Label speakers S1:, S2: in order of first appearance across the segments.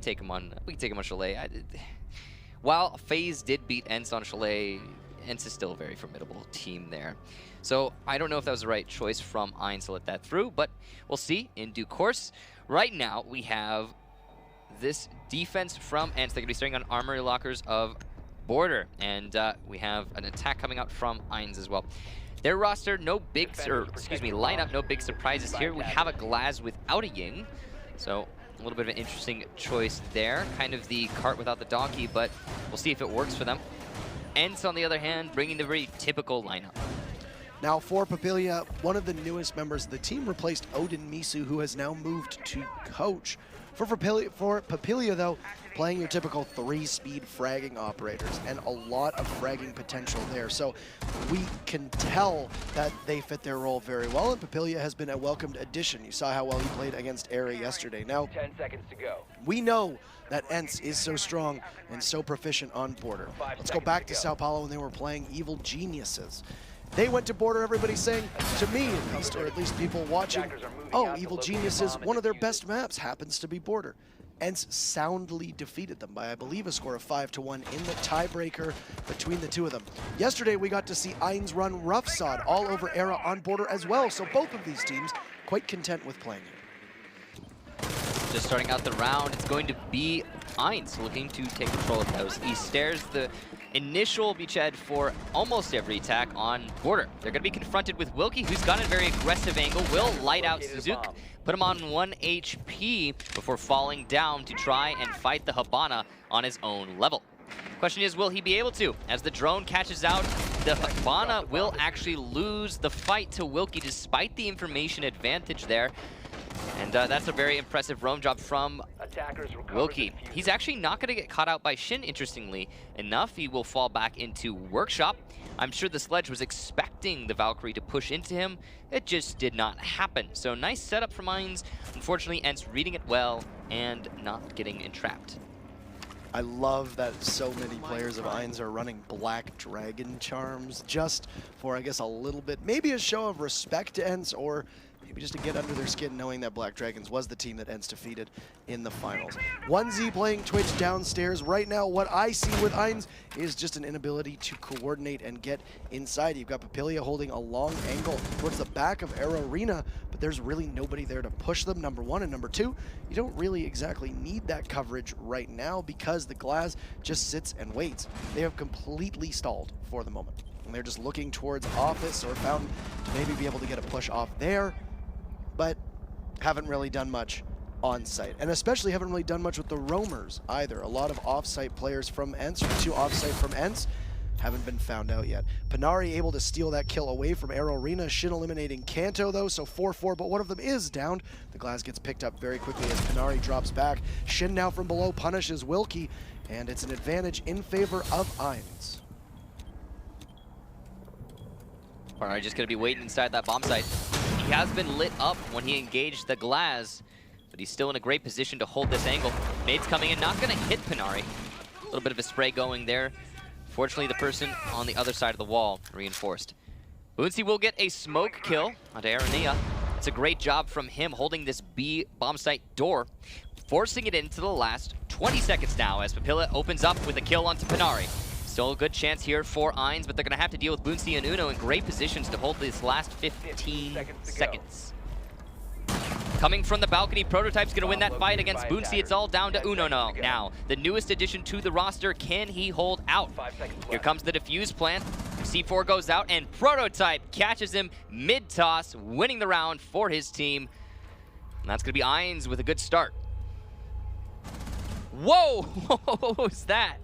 S1: take him on. We can take him on Chalet. While FaZe did beat ENCE on Chalet, ENCE is still a very formidable team there. So I don't know if that was the right choice from eINS to let that through, but we'll see in due course. Right now, we have this defense from ENCE. They're going to be starting on Armory Lockers of Border, and we have an attack coming out from eINS as well. Their roster, no big, lineup, no big surprises here. We have a Glaz without a Ying, so a little bit of an interesting choice there. Kind of the cart without the donkey, but we'll see if it works for them. ENCE, on the other hand, bringing the very typical lineup.
S2: Now for Papilia, one of the newest members of the team replaced Odin Misu, who has now moved to coach. For Papilia, though, playing your typical 3-speed fragging operators, and a lot of fragging potential there. So we can tell that they fit their role very well, and Papilia has been a welcomed addition. You saw how well he played against Airy yesterday. Now,
S3: 10 seconds to go.
S2: We know that ENCE is so strong and so proficient on Border. Let's go back to Sao Paulo when they were playing Evil Geniuses. They went to Border, everybody saying, to me at least, or at least people watching, oh, Evil Geniuses, one of their best maps happens to be Border. ENCE soundly defeated them by, I believe, a score of 5-1 in the tiebreaker between the two of them. Yesterday, we got to see eINS run Rough Sod all over Era on Border as well, so both of these teams quite content with playing it.
S1: Just starting out the round, it's going to be eINS looking to take control of those. He stares the initial beachhead for almost every attack on Border. They're going to be confronted with Wilkie, who's got a very aggressive angle, will light out Suzuki, put him on 1 HP before falling down to try and fight the Habana on his own level. Question is, will he be able to? As the drone catches out, the Habana will actually lose the fight to Wilkie despite the information advantage there. And that's a very impressive roam job from Wilkie. He's actually not going to get caught out by Shin, interestingly enough. He will fall back into Workshop. I'm sure the Sledge was expecting the Valkyrie to push into him. It just did not happen. So nice setup from eINS. Unfortunately, ENCE reading it well and not getting entrapped.
S2: I love that so many players of eINS are running Black Dragon charms just for, I guess, a little bit, maybe a show of respect to ENCE, or maybe just to get under their skin knowing that Black Dragons was the team that ENCE defeated in the finals. 1Z playing Twitch downstairs. Right now, what I see with eINS is just an inability to coordinate and get inside. You've got Papilia holding a long angle towards the back of Aero Arena, but there's really nobody there to push them, number one. And number two, you don't really exactly need that coverage right now because the Glaz just sits and waits. They have completely stalled for the moment. And they're just looking towards Office or Fountain to maybe be able to get a push off there, but haven't really done much on site, and especially haven't really done much with the roamers either. A lot of off-site players from ENCE, or 2 off-site from ENCE, haven't been found out yet. Panari able to steal that kill away from Aero Arena. Shin eliminating Kanto though, so 4-4, but one of them is downed. The Glaz gets picked up very quickly as Panari drops back. Shin now from below punishes Wilkie, and it's an advantage in favor of eINS.
S1: Panari just gonna be waiting inside that bomb site. He has been lit up when he engaged the Glaz, but he's still in a great position to hold this angle. Nades coming in, not gonna hit Panari. A little bit of a spray going there. Fortunately, the person on the other side of the wall reinforced. ENCE will get a smoke kill onto Aranea. It's a great job from him holding this B bomb site door, forcing it into the last 20 seconds now as Papilia opens up with a kill onto Panari. Still a good chance here for eINS, but they're going to have to deal with ENCE and Uno in great positions to hold this last 15 seconds. Coming from the balcony, Prototype's going to win that fight against ENCE. It's all down to Uno now. The newest addition to the roster, can he hold out? Here comes the defuse plant. C4 goes out, and Prototype catches him mid-toss, winning the round for his team. And that's going to be eINS with a good start. Whoa! What was that?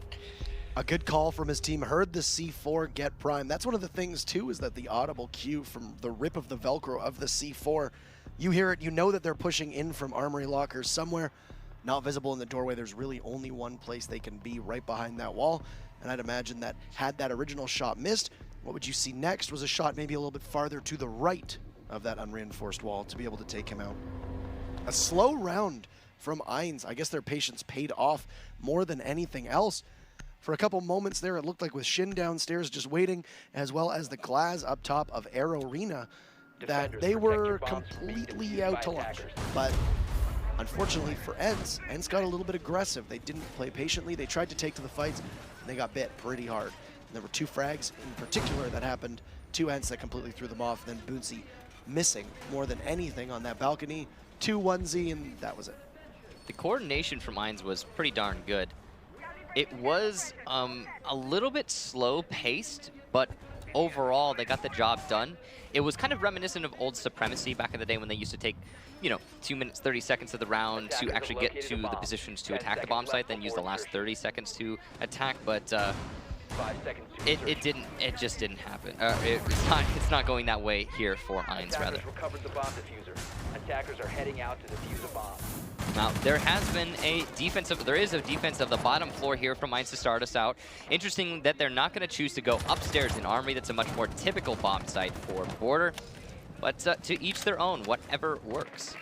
S2: A good call from his team, heard the C4 get prime. That's one of the things too, is that the audible cue from the rip of the Velcro of the C4, you hear it, you know that they're pushing in from Armory Lockers somewhere, not visible in the doorway. There's really only one place they can be, right behind that wall. And I'd imagine that had that original shot missed, what would you see next was a shot maybe a little bit farther to the right of that unreinforced wall to be able to take him out. A slow round from eINS. I guess their patience paid off more than anything else. For a couple moments there, it looked like with Shin downstairs just waiting, as well as the Glaz up top of Aero Arena, that they were completely out to lunch. But unfortunately for ENCE got a little bit aggressive. They didn't play patiently. They tried to take to the fights, and they got bit pretty hard. And there were 2 frags in particular that happened to ENCE that completely threw them off. Then Boonsy missing more than anything on that balcony. 2-1Z, and that was it.
S1: The coordination from eINS was pretty darn good. It was a little bit slow-paced, but overall, they got the job done. It was kind of reminiscent of old Supremacy back in the day when they used to take, you know, 2 minutes, 30 seconds of the round to actually get to the positions to attack the bomb site, then use the last 30 seconds to attack, but it just didn't happen. It's not going that way here for eINS, rather.
S3: Attackers are heading out to defuse a bomb.
S1: Now, there is a defense of the bottom floor here from eINS to start us out. Interesting that they're not going to choose to go upstairs in Armory. That's a much more typical bomb site for Border. But to each their own, whatever works.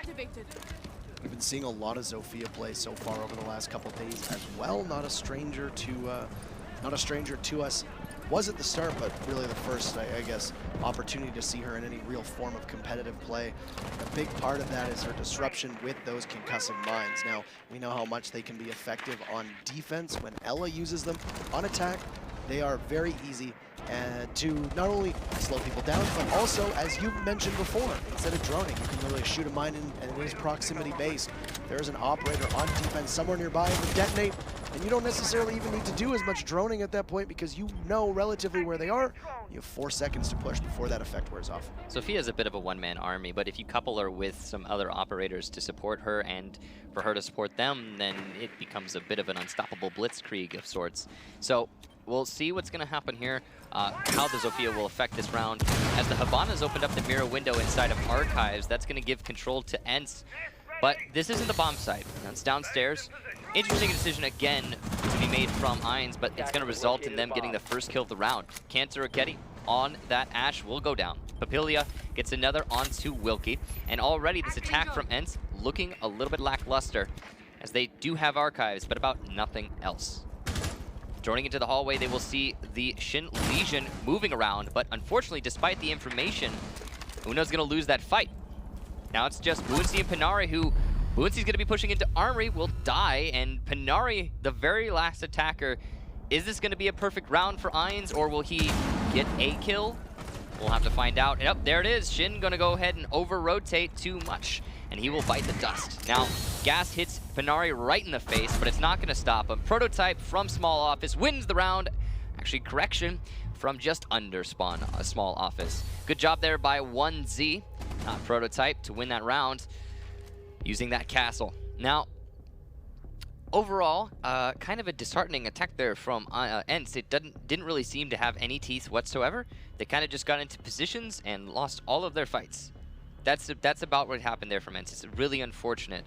S2: We've been seeing a lot of Zofia play so far over the last couple of days as well. Not a stranger to us. Was at the start, but really the first, I guess, opportunity to see her in any real form of competitive play. A big part of that is her disruption with those concussive mines. Now, we know how much they can be effective on defense. When Ela uses them on attack, they are very easy to not only slow people down, but also, as you mentioned before, instead of droning, you can literally shoot a mine in, and it is proximity based. There's an operator on defense somewhere nearby to detonate, and you don't necessarily even need to do as much droning at that point because you know relatively where they are. You have 4 seconds to push before that effect wears off.
S1: Sophia's a bit of a one-man army, but if you couple her with some other operators to support her and for her to support them, then it becomes a bit of an unstoppable blitzkrieg of sorts. So we'll see what's going to happen here, how the Zofia will affect this round. As the Havanas opened up the mirror window inside of Archives, that's going to give control to ENCE. But this isn't the bomb site. That's downstairs. Interesting decision again to be made from eINS, but it's going to result in them getting the first kill of the round. Cancer Raketti on that Ash will go down. Papilia gets another onto Wilkie. And already this attack from ENCE looking a little bit lackluster, as they do have Archives, but about nothing else. Droning into the hallway, they will see the Shin Legion moving around, but unfortunately, despite the information, Uno's going to lose that fight. Now it's just Boonsy and Panari, who Boonsy's going to be pushing into Armory, will die, and Panari, the very last attacker. Is this going to be a perfect round for eINS, or will he get a kill? We'll have to find out. Yep, there it is. Shin going to go ahead and over-rotate too much, and he will bite the dust. Now, gas hits Panari right in the face, but it's not going to stop him. Prototype from Small Office wins the round. Actually, correction, from just under spawn, a Small Office. Good job there by 1Z, Prototype, to win that round using that castle. Now, overall, kind of a disheartening attack there from ENCE. It didn't really seem to have any teeth whatsoever. They kind of just got into positions and lost all of their fights. That's about what happened there from ENCE. It's really unfortunate.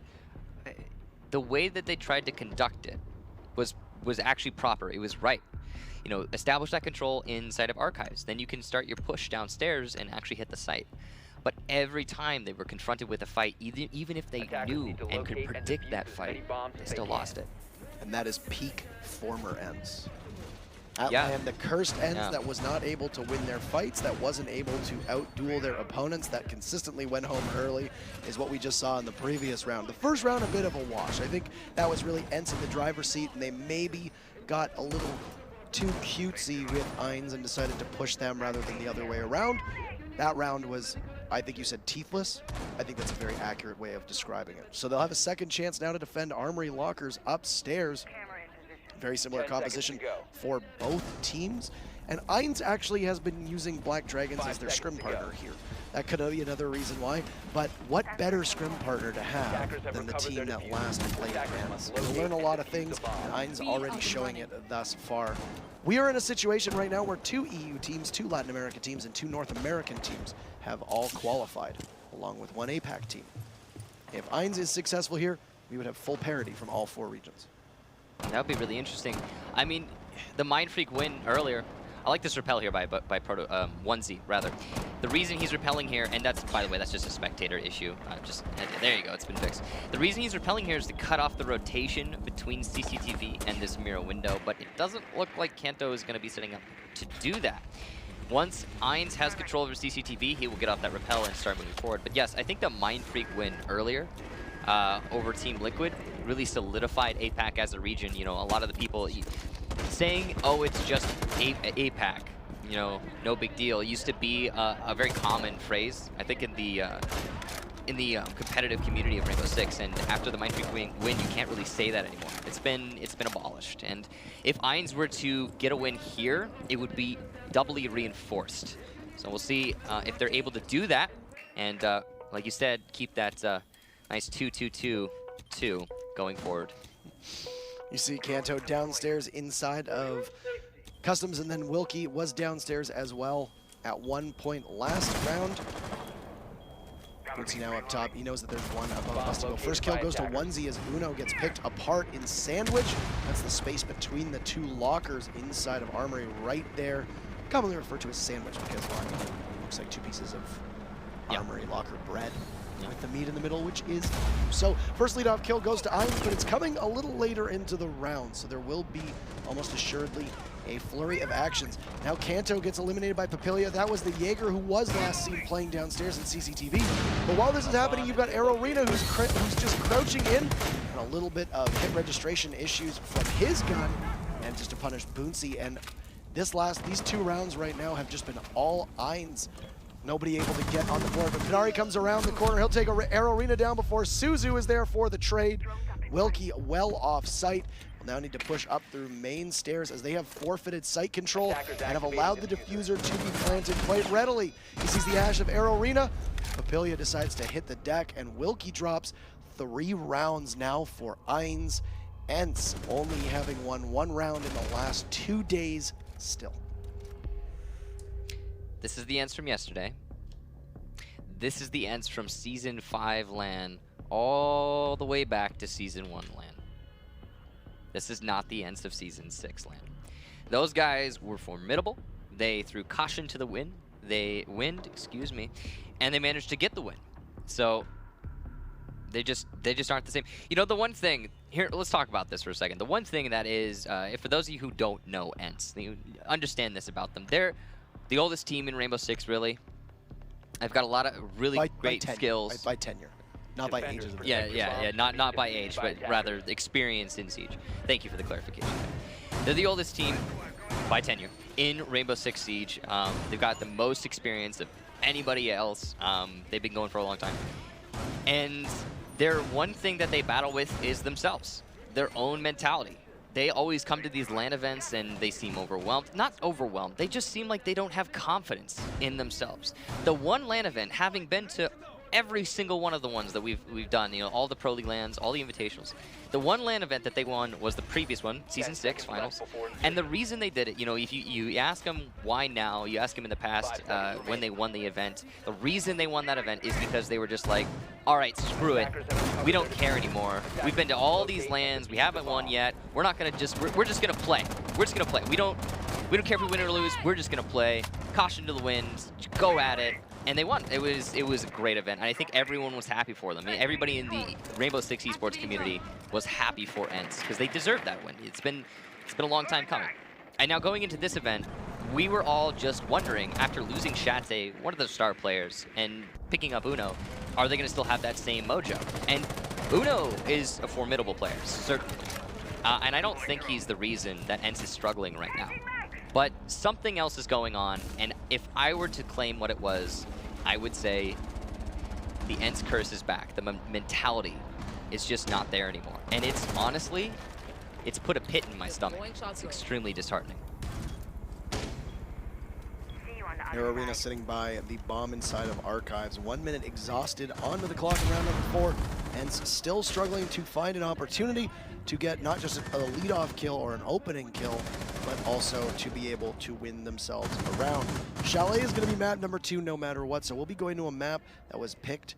S1: The way that they tried to conduct it was actually proper. It was right. You know, establish that control inside of Archives. Then you can start your push downstairs and actually hit the site. But every time they were confronted with a fight, even if they knew and could predict that fight, they still lost it.
S2: And that is peak former ENCE.
S1: Yeah.
S2: And the cursed ENCE that was not able to win their fights, that wasn't able to outduel their opponents, that consistently went home early, is what we just saw in the previous round. The first round, a bit of a wash. I think that was really ENCE in the driver's seat, and they maybe got a little too cutesy with eINS and decided to push them rather than the other way around. That round was, I think you said teethless. I think that's a very accurate way of describing it. So they'll have a second chance now to defend Armory lockers upstairs. Very similar composition for both teams. And eINS actually has been using Black Dragons as their scrim partner here. That could be another reason why. But what better scrim partner to have than the team that last played ENCE? You'll learn a lot of things, and eINS already showing it thus far. We are in a situation right now where 2 EU teams, 2 Latin American teams, and 2 North American teams have all qualified, along with 1 APAC team. If eINS is successful here, we would have full parity from all 4 regions.
S1: That would be really interesting. I mean, the Mind Freak win earlier. I like this repel here by 1Z, rather. The reason he's repelling here, and that's, by the way, that's just a spectator issue. There you go, it's been fixed. The reason he's repelling here is to cut off the rotation between CCTV and this mirror window, but it doesn't look like Kanto is going to be setting up to do that. Once eINS has control over CCTV, he will get off that repel and start moving forward. But yes, I think the Mind Freak win earlier over Team Liquid really solidified APAC as a region. You know, a lot of the people saying, oh, it's just APAC, you know, no big deal, used to be a very common phrase, I think, in the competitive community of Rainbow Six. And after the Mindfreak win, you can't really say that anymore. It's been abolished. And if eINS were to get a win here, it would be doubly reinforced. So we'll see if they're able to do that. And like you said, keep that nice 2-2-2-2 going forward.
S2: You see Kanto downstairs inside of Customs, and then Wilkie was downstairs as well at one point last round. Wilkie now up top. He knows that there's one above Bustigo. First kill goes to Onesie as Uno gets picked apart in Sandwich. That's the space between the two lockers inside of Armory right there. Commonly referred to as Sandwich because it looks like two pieces of Armory locker bread with the meat in the middle, which is so. First leadoff kill goes to eINS, but it's coming a little later into the round, so there will be almost assuredly a flurry of actions. Now Kanto gets eliminated by Papilia. That was the Jaeger who was last seen playing downstairs in CCTV. But while this is happening, you've got Arena who's just crouching in, and a little bit of hit registration issues from his gun, and just to punish Boonsy. And these two rounds right now have just been all eINS. Nobody able to get on the board, but Pinari comes around the corner. He'll take Arena down before Suzu is there for the trade. Wilkie well off site. Will now need to push up through main stairs as they have forfeited site control and have allowed the diffuser to be planted quite readily. He sees the ash of Arena. Papilia decides to hit the deck, and Wilkie drops 3 rounds now for eINS. ENCE only having won 1 round in the last 2 days still.
S1: This is the ENCE from yesterday. This is the ENCE from Season 5 LAN all the way back to Season 1 LAN. This is not the ENCE of Season 6 LAN. Those guys were formidable. They threw caution to the wind. And they managed to get the win. So they just aren't the same. You know, the one thing here, let's talk about this for a second. The one thing that is, for those of you who don't know ENCE, you understand this about them. They're the oldest team in Rainbow Six, really. I've got a lot of really great skills.
S2: By tenure, not by ages.
S1: Yeah, not by age, but rather experience in Siege. Thank you for the clarification. They're the oldest team by tenure in Rainbow Six Siege. They've got the most experience of anybody else. They've been going for a long time. And their one thing that they battle with is themselves, their own mentality. They always come to these LAN events and they seem overwhelmed. Not overwhelmed, they just seem like they don't have confidence in themselves. The one LAN event, having been to every single one of the ones that we've done, you know, all the Pro League LANs, all the Invitationals, the one LAN event that they won was the previous one, Season 6 Finals. And the reason they did it, you know, if you ask them why now, you ask them in the past when they won the event, the reason they won that event is because they were just like, all right, screw it. We don't care anymore. We've been to all these LANs. We haven't won yet. We're not gonna we're just gonna play. We're just gonna play. We don't care if we win or lose. We're just gonna play. Caution to the wind. Go at it. And they won. It was a great event. And I think everyone was happy for them. I mean, everybody in the Rainbow Six esports community was happy for ENCE because they deserved that win. It's been a long time coming. And now going into this event, we were all just wondering, after losing Chalet, one of the star players, and picking up Uno, are they going to still have that same mojo? And Uno is a formidable player, certainly. And I don't think he's the reason that ENCE is struggling right now. But something else is going on, and if I were to claim what it was, I would say the ENCE curse is back. The mentality is just not there anymore. And it's honestly, it's put a pit in my stomach. It's extremely disheartening.
S2: Arena sitting by the bomb inside of Archives. 1 minute exhausted onto the clock in round number 4. ENCE still struggling to find an opportunity to get not just a leadoff kill or an opening kill, but also to be able to win themselves a round. Chalet is going to be map number 2 no matter what, so we'll be going to a map that was picked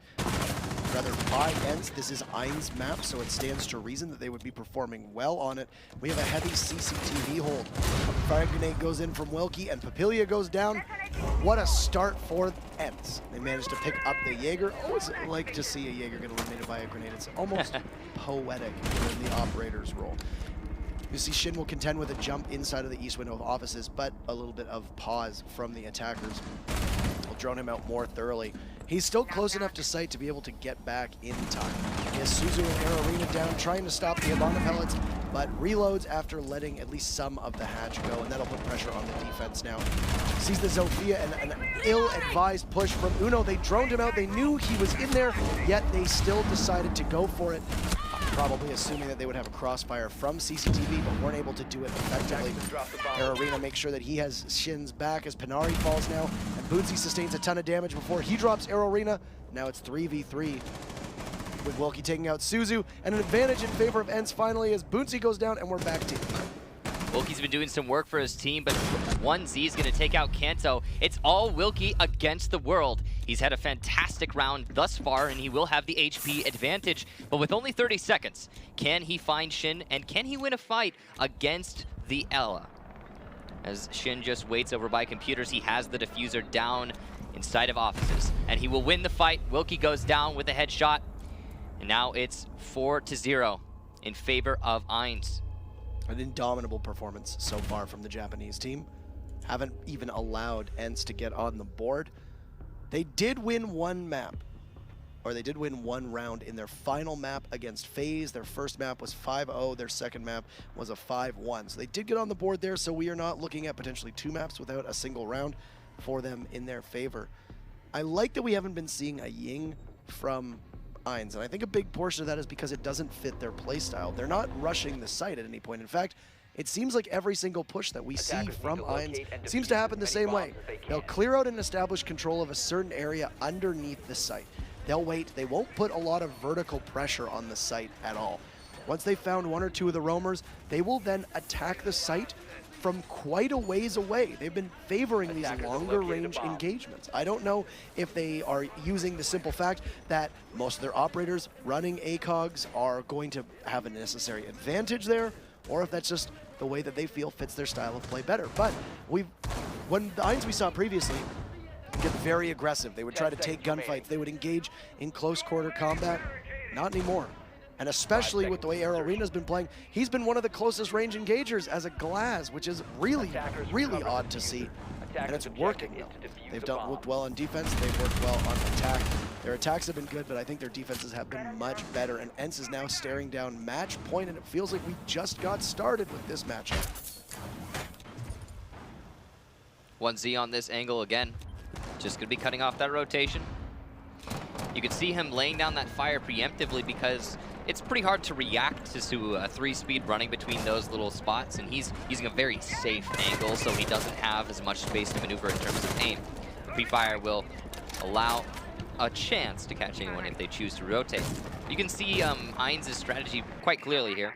S2: rather by ENCE. This is eINS map, so it stands to reason that they would be performing well on it. We have a heavy CCTV hold. A fire grenade goes in from Wilkie, and Papilia goes down. What a start for ENCE. They managed to pick up the Jaeger. Always like to see a Jaeger get eliminated by a grenade. It's almost poetic in the operator's role. You see Shin will contend with a jump inside of the east window of offices, but a little bit of pause from the attackers will drone him out more thoroughly. He's still close enough to sight to be able to get back in time. He has Suzu and Arena down, trying to stop the Abana pellets, but reloads after letting at least some of the hatch go, and that'll put pressure on the defense now. Sees the Zofia and an ill-advised push from Uno. They droned him out. They knew he was in there, yet they still decided to go for it. Probably assuming that they would have a crossfire from CCTV, but weren't able to do it effectively. Arena makes sure that he has Shin's back as Panari falls now, and Bootsy sustains a ton of damage before he drops Arena. Now it's 3v3 with Wilkie taking out Suzu, and an advantage in favor of ENCE finally as Bootsy goes down, and we're back to
S1: Wilkie's been doing some work for his team, but 1Z is going to take out Kanto. It's all Wilkie against the world. He's had a fantastic round thus far, and he will have the HP advantage. But with only 30 seconds, can he find Shin, and can he win a fight against the Ela? As Shin just waits over by computers, he has the diffuser down inside of offices, and he will win the fight. Wilkie goes down with a headshot, and now it's 4-0 in favor of eINS.
S2: An indomitable performance so far from the Japanese team. Haven't even allowed ENCE to get on the board. They did win one map, or they did win one round in their final map against FaZe. Their first map was 5-0, their second map was a 5-1. So they did get on the board there, so we are not looking at potentially two maps without a single round for them in their favor. I like that we haven't been seeing a Ying from eINS, and I think a big portion of that is because it doesn't fit their playstyle. They're not rushing the site at any point. In fact, it seems like every single push that we see from eINS seems to happen the same way. They'll clear out and establish control of a certain area underneath the site. They'll wait. They won't put a lot of vertical pressure on the site at all. Once they've found one or two of the roamers, they will then attack the site from quite a ways away. They've been favoring these longer range engagements. I don't know if they are using the simple fact that most of their operators running ACOGs are going to have a necessary advantage there, or if that's just the way that they feel fits their style of play better. But when the eINS we saw previously get very aggressive, they would try to take gunfights, they would engage in close quarter combat. Not anymore. And especially with the way Arena's been playing, he's been one of the closest range engagers as a Glass, which is really, really odd to see. And it's working though. They've worked well on defense, they've worked well on attack. Their attacks have been good, but I think their defenses have been much better. And ENCE is now staring down match point, and it feels like we just got started with this matchup.
S1: 1Z on this angle again. Just gonna be cutting off that rotation. You can see him laying down that fire preemptively because it's pretty hard to react to a 3-speed running between those little spots, and he's using a very safe angle, so he doesn't have as much space to maneuver in terms of aim. The pre-fire will allow a chance to catch anyone if they choose to rotate. You can see eINS' strategy quite clearly here.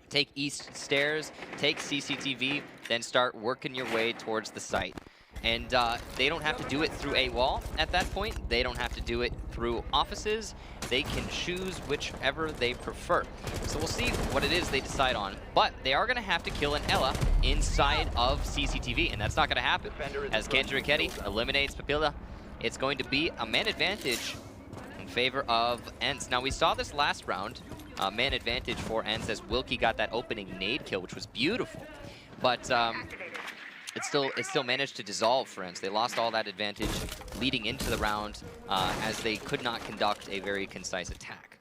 S1: Take east stairs, take CCTV, then start working your way towards the site. And they don't have to do it through a wall at that point. They don't have to do it through offices. They can choose whichever they prefer. So we'll see what it is they decide on. But they are going to have to kill an Ela inside of CCTV, and that's not going to happen. As Kendriketti eliminates Papilla, it's going to be a man advantage in favor of ENCE. Now, we saw this last round, man advantage for ENCE as Wilkie got that opening nade kill, which was beautiful. But it still managed to dissolve for ENCE. They lost all that advantage leading into the round as they could not conduct a very concise attack.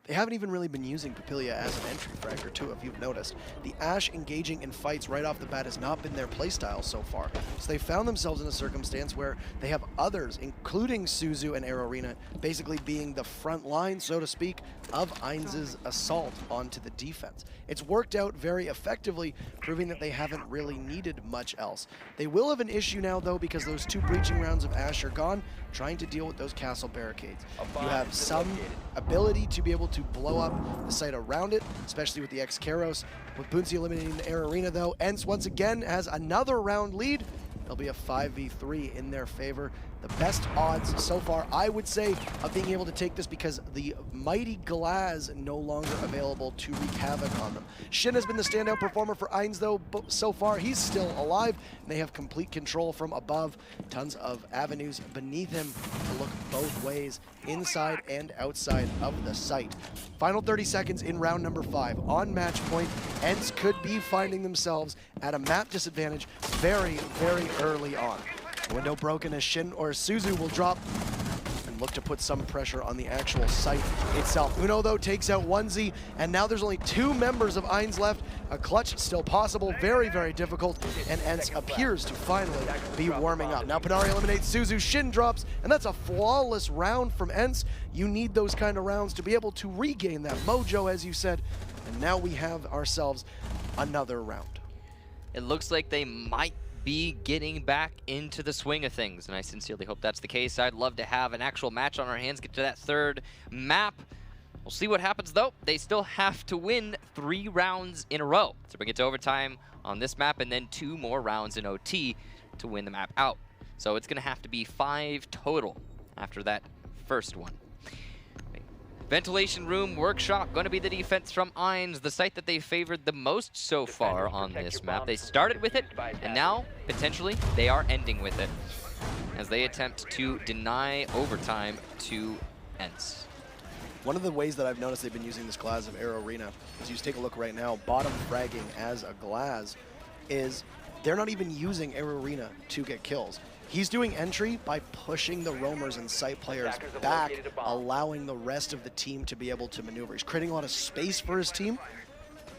S2: They haven't even really been using Papilla as an entry fragger too, if you've noticed. The Ashe engaging in fights right off the bat has not been their playstyle so far. So they found themselves in a circumstance where they have others, including Suzu and Arena, basically being the front line, so to speak, of eINS' assault onto the defense. It's worked out very effectively, proving that they haven't really needed much else. They will have an issue now, though, because those two breaching rounds of Ashe are gone, trying to deal with those castle barricades. You have some ability to be able to blow up the site around it, especially with the X-Karos. With Bootsy eliminating the Arena, though, ENCE once again has another round lead. There'll be a 5v3 in their favor. The best odds so far, I would say, of being able to take this because the mighty Glass no longer available to wreak havoc on them. Shin has been the standout performer for eINS, though, so far he's still alive, and they have complete control from above. Tons of avenues beneath him to look both ways, inside and outside of the site. Final 30 seconds in round number 5. On match point, ENCE could be finding themselves at a map disadvantage very, very early on. Window broken as Shin or Suzu will drop and look to put some pressure on the actual site itself. Uno, though, takes out 1Z, and now there's only 2 members of eINS left. A clutch still possible, very, very difficult, and ENCE appears to finally be warming up. Now Panarin eliminates Suzu, Shin drops, and that's a flawless round from ENCE. You need those kind of rounds to be able to regain that mojo, as you said, and now we have ourselves another round.
S1: It looks like they might be getting back into the swing of things, and I sincerely hope that's the case. I'd love to have an actual match on our hands, get to that 3rd map. We'll see what happens, though. They still have to win 3 rounds in a row to bring it to overtime on this map, and then 2 more rounds in OT to win the map out. So it's going to have to be 5 total after that first one. Ventilation room workshop going to be the defense from eINS, the site that they favored the most so far on this map. They started with it, and now potentially they are ending with it as they attempt to deny overtime to ENCE.
S2: One of the ways that I've noticed they've been using this Glass of Air Arena is, you take a look right now, bottom fragging as a Glass, is they're not even using Air Arena to get kills. He's doing entry by pushing the roamers and site players back, allowing the rest of the team to be able to maneuver. He's creating a lot of space for his team,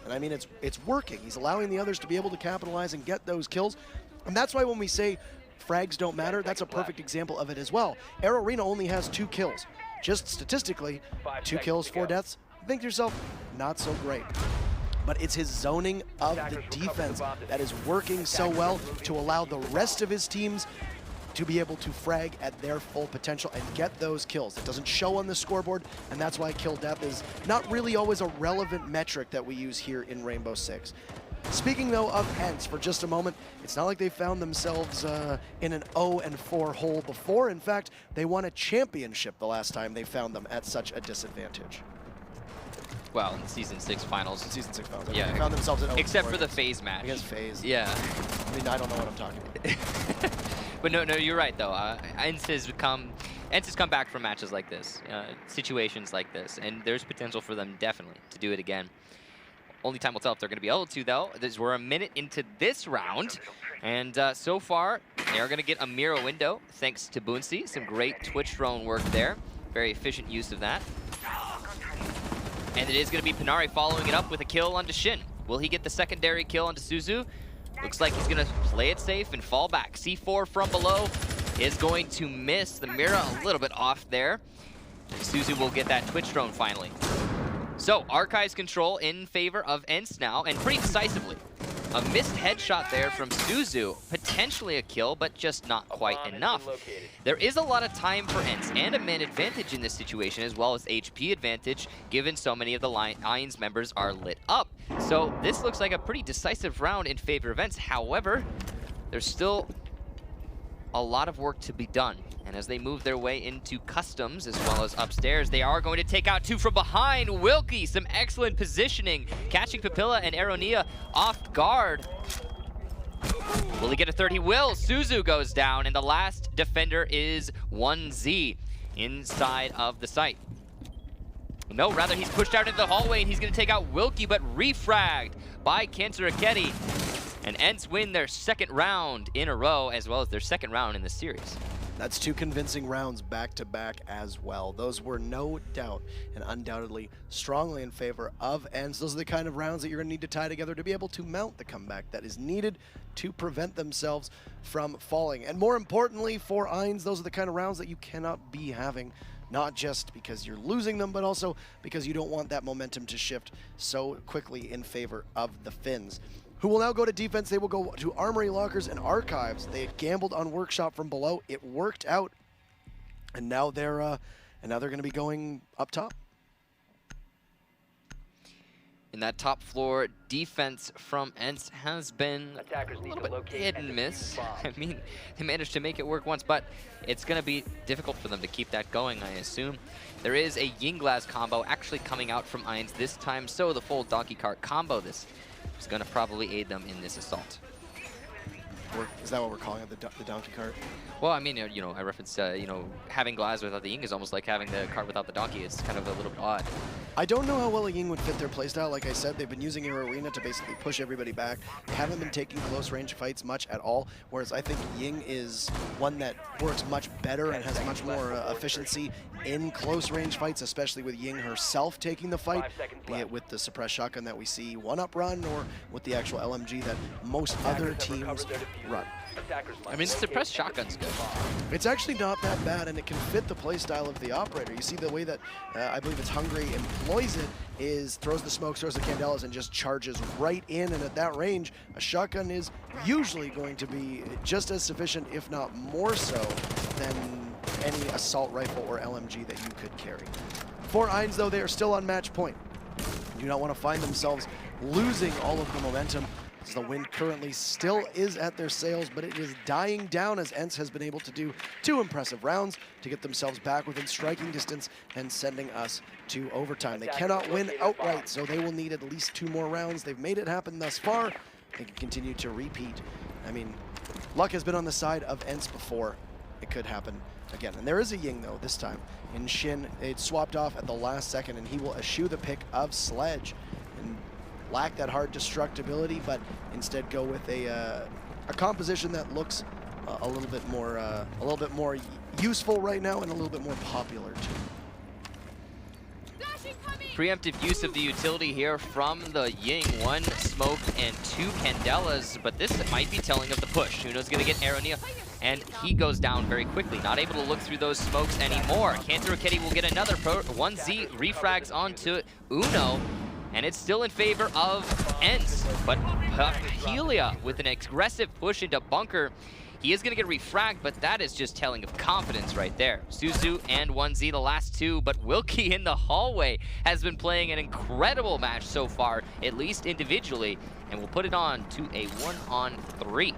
S2: and I mean, it's working. He's allowing the others to be able to capitalize and get those kills, and that's why when we say frags don't matter, that's a perfect example of it as well. Air Arena only has 2 kills. Just statistically, 2 kills, 4 deaths. Think to yourself, not so great. But it's his zoning of the defense that is working so well to allow the rest of his teams to be able to frag at their full potential and get those kills. It doesn't show on the scoreboard, and that's why kill death is not really always a relevant metric that we use here in Rainbow Six. Speaking, though, of ENCE for just a moment, it's not like they found themselves in an 0-4 hole before. In fact, they won a championship the last time they found them at such a disadvantage.
S1: Well, in the Season 6 finals.
S2: Season 6 finals.
S1: Yeah.
S2: They found themselves at 0-4.
S1: Except for the phase match.
S2: I guess phase.
S1: Yeah.
S2: I mean, I don't know what I'm talking about.
S1: But no, you're right, though. ENCE has come back from matches like this, situations like this, and there's potential for them definitely to do it again. Only time will tell if they're going to be able to, though. We're a minute into this round, and so far, they are going to get a mirror window, thanks to Boonsy. Some great Twitch drone work there. Very efficient use of that. And it is going to be Panarin following it up with a kill onto Shin. Will he get the secondary kill onto Suzu? Looks like he's going to play it safe and fall back. C4 from below is going to miss. The mirror a little bit off there. Suzu will get that Twitch drone finally. So, Archives control in favor of ENCE now, and pretty decisively. A missed headshot there from Suzu. Potentially a kill, but just not quite enough. There is a lot of time for ENCE, and a man advantage in this situation, as well as HP advantage, given so many of the eINS members are lit up. So, this looks like a pretty decisive round in favor of ENCE. However, there's still a lot of work to be done. And as they move their way into customs as well as upstairs, they are going to take out 2 from behind. Wilkie, some excellent positioning, catching Papilla and Aronia off guard. Will he get a 3rd? He will. Suzu goes down, and the last defender is 1Z inside of the site. No, rather he's pushed out into the hallway, and he's going to take out Wilkie, but refragged by Kentaraketti. And ENCE win their 2nd round in a row, as well as their 2nd round in the series.
S2: That's 2 convincing rounds back-to-back as well. Those were no doubt and undoubtedly strongly in favor of ENCE. Those are the kind of rounds that you're going to need to tie together to be able to mount the comeback that is needed to prevent themselves from falling. And more importantly for eINS, those are the kind of rounds that you cannot be having, not just because you're losing them, but also because you don't want that momentum to shift so quickly in favor of the Finns, who will now go to defense. They will go to Armory Lockers and Archives. They had gambled on Workshop from below. It worked out, and now they're going to be going up top.
S1: In that top floor, defense from ENCE has been a little bit hit and miss. I mean, they managed to make it work once, but it's going to be difficult for them to keep that going, I assume. There is a Yinglass combo actually coming out from eINS this time, so the full Donkey Cart combo this is going to probably aid them in this assault.
S2: Is that what we're calling it, the donkey cart?
S1: Well, I mean, you know, I reference, you know, having Glass without the Ying is almost like having the cart without the donkey. It's kind of a little bit odd.
S2: I don't know how well a Ying would fit their playstyle. Like I said, they've been using Air Arena to basically push everybody back. They haven't been taking close range fights much at all, whereas I think Ying is one that works much better and has much more efficiency in close range fights, especially with Ying herself taking the fight, be it with the suppressed shotgun that we see one-up run or with the actual LMG that most other teams run.
S1: I mean, suppressed shotgun's good.
S2: It's actually not that bad, and it can fit the playstyle of the operator. You see the way that I believe it's Hungry employs it is throws the smokes, throws the candelas, and just charges right in. And at that range, a shotgun is usually going to be just as sufficient, if not more so, than any assault rifle or LMG that you could carry. For eINS, though, they are still on match point. Do not want to find themselves losing all of the momentum, as the wind currently still is at their sails, but it is dying down as ENCE has been able to do 2 impressive rounds to get themselves back within striking distance and sending us to overtime. They cannot win outright, so they will need at least 2 more rounds. They've made it happen thus far. They can continue to repeat. I mean, luck has been on the side of ENCE before. It could happen again. And there is a Ying, though, this time. In Shin, it swapped off at the last second, and he will eschew the pick of Sledge. And lack that hard destructibility, but instead go with a composition that looks a little bit more useful right now and a little bit more popular too.
S1: Preemptive use of the utility here from the Ying. 1 smoke and 2 candelas, but this might be telling of the push. Uno's gonna get Arrow Neo, and he goes down very quickly, not able to look through those smokes anymore. Cantor Roketti will get another 1Z refrags onto Uno. And it's still in favor of ENCE, but Helia with an aggressive push into bunker. He is going to get refragged, but that is just telling of confidence right there. Suzu and 1Z, the last 2, but Wilkie in the hallway has been playing an incredible match so far, at least individually, and will put it on to a 1-on-3.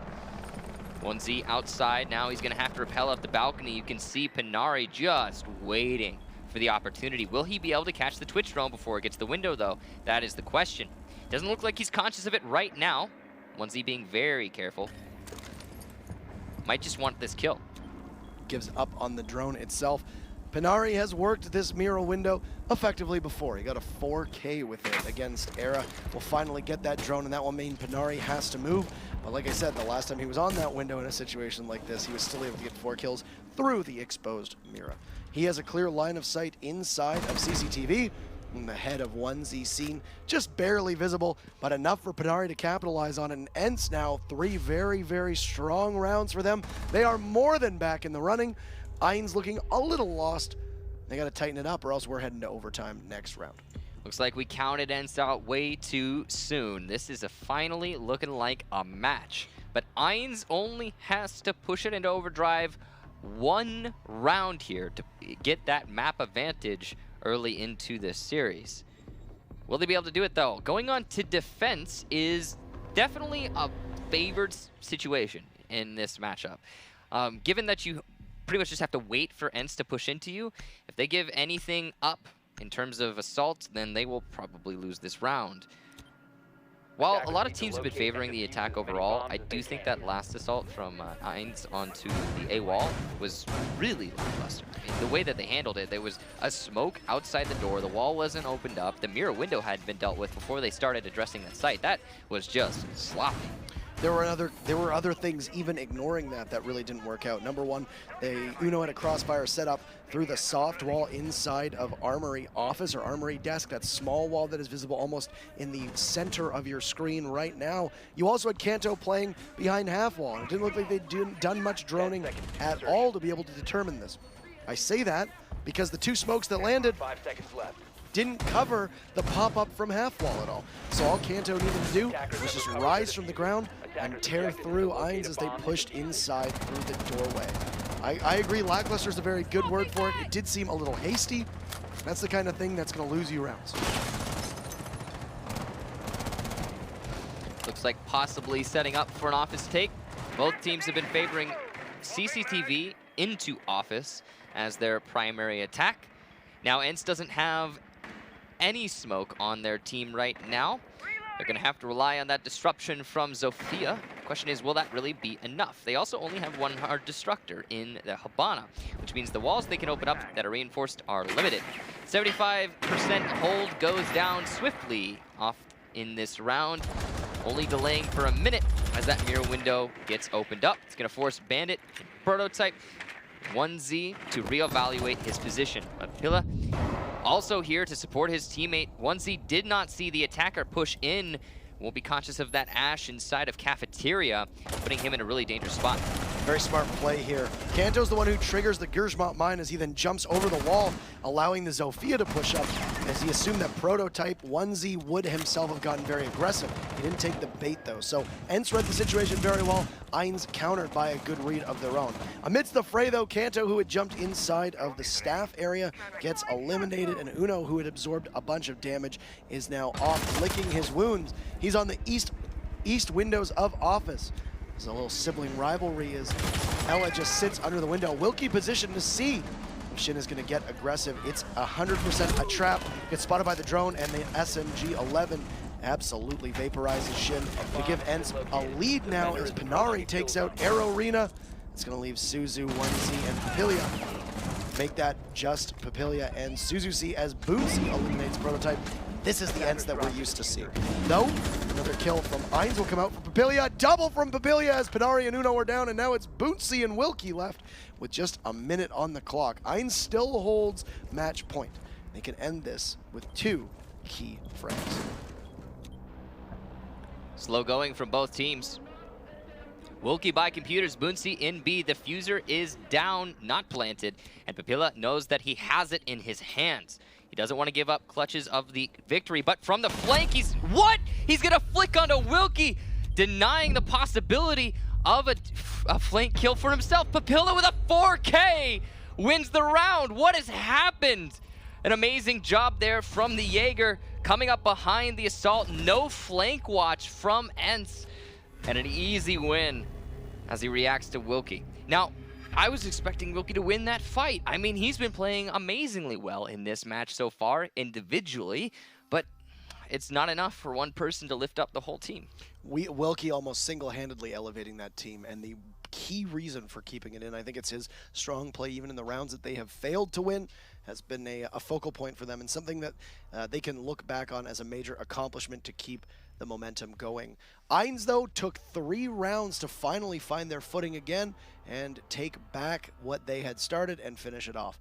S1: 1Z outside, now he's going to have to rappel up the balcony. You can see Panari just waiting for the opportunity. Will he be able to catch the Twitch drone before it gets the window, though? That is the question. Doesn't look like he's conscious of it right now. 1Z being very careful. Might just want this kill.
S2: Gives up on the drone itself. Panari has worked this mirror window effectively before. He got a 4K with it against Era. Will finally get that drone, and that will mean Panari has to move. But like I said, the last time he was on that window in a situation like this, he was still able to get 4 kills through the exposed mirror. He has a clear line of sight inside of CCTV. And the head of 1Z seen, just barely visible, but enough for Panari to capitalize on it. And ENCE now 3 very, very strong rounds for them. They are more than back in the running. eINS looking a little lost. They got to tighten it up or else we're heading to overtime next round.
S1: Looks like we counted ENCE out way too soon. This is finally looking like a match. But eINS only has to push it into overdrive 1 round here to get that map advantage early into this series. Will they be able to do it, though? Going on to defense is definitely a favored situation in this matchup. Given that you pretty much just have to wait for ENCE to push into you, if they give anything up in terms of assault, then they will probably lose this round. While a lot of teams have been favoring the attack overall, I do think that last assault from eINS onto the A wall was really lackluster. I mean, the way that they handled it, there was a smoke outside the door, the wall wasn't opened up, the mirror window hadn't been dealt with before they started addressing that site. That was just sloppy.
S2: There were other things even ignoring that really didn't work out. Number 1, Uno had a crossfire set up through the soft wall inside of Armory office or Armory desk, that small wall that is visible almost in the center of your screen right now. You also had Kanto playing behind half wall. It didn't look like they'd done much droning at all to be able to determine this. I say that because the 2 smokes that landed
S3: 5 seconds left.
S2: didn't cover the pop-up from half wall at all. So all Kanto needed to do was just rise from the ground and tear through eINS as they pushed inside through the doorway. I agree, lackluster is a very good word for it. It did seem a little hasty. That's the kind of thing that's going to lose you rounds.
S1: Looks like possibly setting up for an office take. Both teams have been favoring CCTV into office as their primary attack. Now ENCE doesn't have any smoke on their team right now. They're going to have to rely on that disruption from Zofia. The question is, will that really be enough? They also only have one hard destructor in the Habana, which means the walls they can open up that are reinforced are limited. 75% hold goes down swiftly off in this round, only delaying for a minute as that mirror window gets opened up. It's going to force Bandit and Prototype 1Z to reevaluate his position. But Pilla also here to support his teammate. 1Z did not see the attacker push in. Won't be conscious of that Ash inside of Cafeteria, putting him in a really dangerous spot.
S2: Very smart play here. Kanto's the one who triggers the Gershmont mine as he then jumps over the wall, allowing the Zofia to push up, as he assumed that Prototype 1Z would himself have gotten very aggressive. He didn't take the bait though, so ENCE read the situation very well. eINS countered by a good read of their own. Amidst the fray though, Kanto, who had jumped inside of the staff area, gets eliminated, and Uno, who had absorbed a bunch of damage, is now off licking his wounds. He's on the east windows of office. There's a little sibling rivalry as Ella just sits under the window. Wilkie positioned to see if Shin is going to get aggressive. It's 100% a trap. Gets spotted by the drone, and the SMG-11 absolutely vaporizes Shin to give ENCE a lead now as Panari takes out Arena. It's going to leave Suzu, 1Z, and Papilia. Make that just Papilia and Suzu as Bootsy eliminates Prototype. This is the ENCE that we're used to seeing. Though, another kill from eINS will come out from Papilia. Double from Papilia as Panari and Uno are down, and now it's Bootsy and Wilkie left with just a minute on the clock. eINS still holds match point. They can end this with 2 key frags.
S1: Slow going from both teams. Wilkie by computers, Bootsy in B. The fuser is down, not planted, and Papilla knows that he has it in his hands. He doesn't want to give up clutches of the victory, but from the flank, he's gonna flick onto Wilkie, denying the possibility of a flank kill for himself. Papilla with a 4K wins the round. What has happened? An amazing job there from the Jaeger, coming up behind the assault. No flank watch from ENCE, and an easy win as he reacts to Wilkie. Now, I was expecting Wilkie to win that fight. I mean, he's been playing amazingly well in this match so far individually, but it's not enough for one person to lift up the whole team.
S2: Wilkie almost single-handedly elevating that team, and the key reason for keeping it in, I think it's his strong play, even in the rounds that they have failed to win, has been a focal point for them, and something that they can look back on as a major accomplishment to keep the momentum going. eINS, though, took 3 rounds to finally find their footing again and take back what they had started and finish it off.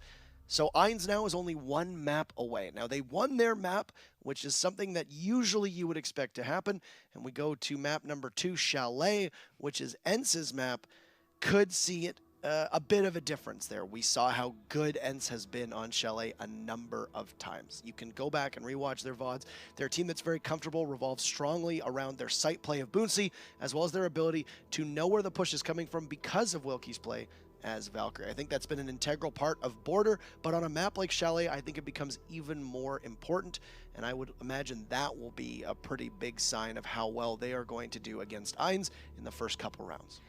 S2: So eINS now is only 1 map away. Now, they won their map, which is something that usually you would expect to happen, and we go to map number 2, Chalet, which is ENCE's map. Could see it a bit of a difference there. We saw how good ENCE has been on Chalet a number of times. You can go back and rewatch their VODs. They're a team that's very comfortable, revolves strongly around their sight play of Bootsy, as well as their ability to know where the push is coming from because of Wilkie's play as Valkyrie. I think that's been an integral part of Border, but on a map like Chalet, I think it becomes even more important, and I would imagine that will be a pretty big sign of how well they are going to do against eINS in the first couple rounds.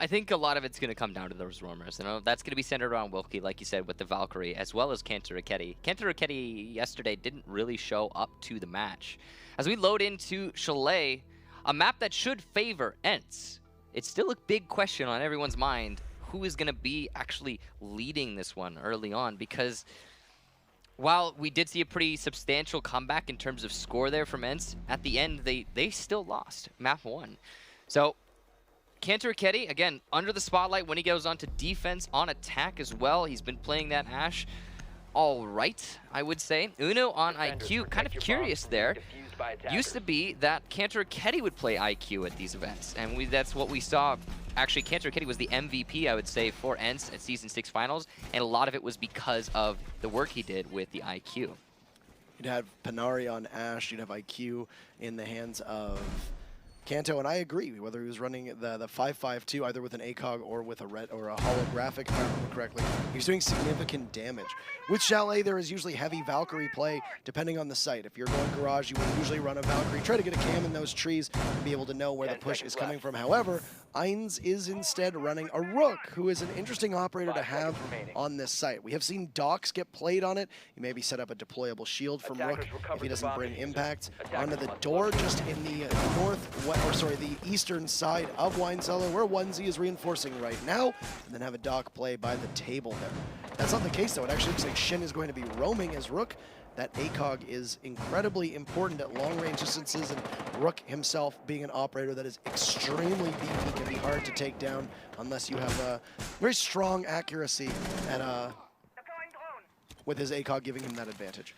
S1: I think a lot of it's going to come down to those rumors. You know, that's going to be centered around Wilkie, like you said, with the Valkyrie, as well as Kenta Raketti. Kenta Raketti yesterday didn't really show up to the match. As we load into Chalet, a map that should favor ENCE, it's still a big question on everyone's mind who is going to be actually leading this one early on, because while we did see a pretty substantial comeback in terms of score there from ENCE, at the end they still lost map 1. So Kenta Raketti, again, under the spotlight when he goes on to defense, on attack as well. He's been playing that Ash all right, I would say. Uno on IQ, kind of curious there. Used to be that Kenta Raketti would play IQ at these events, and that's what we saw. Actually, Kenta Raketti was the MVP, I would say, for ENCE at Season 6 Finals, and a lot of it was because of the work he did with the IQ.
S2: You'd have Panari on Ash, you'd have IQ in the hands of Kanto, and I agree, whether he was running the 5.5.2 either with an ACOG or with a red or a holographic, if I remember correctly, he was doing significant damage. With Chalet, there is usually heavy Valkyrie play depending on the site. If you're going garage, you would usually run a Valkyrie, try to get a cam in those trees and be able to know where the push is coming from. However, eINS is instead running a Rook, who is an interesting operator to
S3: 5
S2: have
S3: seconds remaining.
S2: on this site. We have seen docks get played on it. You maybe set up a deployable shield from Rook
S3: Attackers recovered
S2: if he
S3: the
S2: doesn't
S3: bomb
S2: bring
S3: diffuser.
S2: impact.
S3: Attackers
S2: Onto the
S3: must
S2: door
S3: locate
S2: just in the the eastern side of Wine Cellar, where Onesie is reinforcing right now, and then have a dock play by the table there. That's not the case, though. It actually looks like Shin is going to be roaming as Rook. That ACOG is incredibly important at long-range distances, and Rook himself being an operator that is extremely beefy can be hard to take down unless you have a very strong accuracy at with his ACOG giving him that advantage.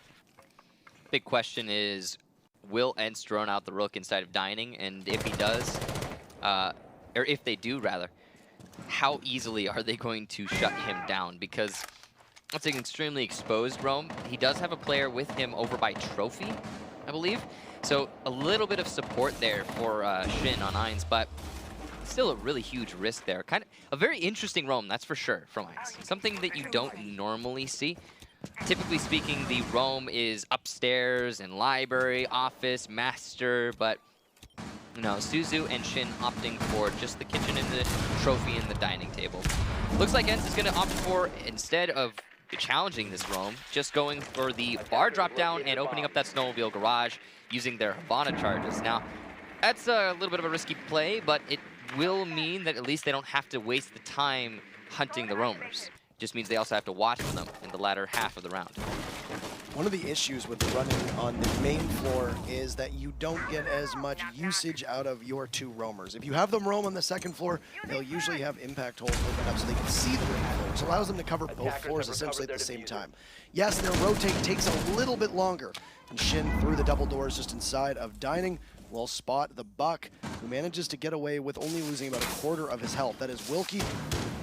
S1: Big question is, will ENCE drone out the Rook inside of Dining? And if he does, or if they do rather, how easily are they going to shut him down? Because it's an extremely exposed roam. He does have a player with him over by Trophy, I believe. So a little bit of support there for Shin on eINS, but still a really huge risk there. Kind of a very interesting roam, that's for sure, from eINS. Something that you don't normally see. Typically speaking, the roam is upstairs in library, office, master, but you know, Suzu and Shin opting for just the kitchen and the trophy and the dining table. Looks like ENCE is going to opt for, instead of challenging this roam, just going for the bar drop down and opening up that snowmobile garage using their Havana charges. Now, that's a little bit of a risky play, but it will mean that at least they don't have to waste the time hunting the roamers. Just means they also have to watch for them in the latter half of the round.
S2: One of the issues with running on the main floor is that you don't get as much usage out of your two roamers. If you have them roam on the second floor, they'll usually have impact holes open up so they can see the main floor, which allows them to cover both floors essentially at the same time. Yes, their rotate takes a little bit longer, and Shin through the double doors just inside of Dining will spot the Buck, who manages to get away with only losing about a quarter of his health. That is Wilkie.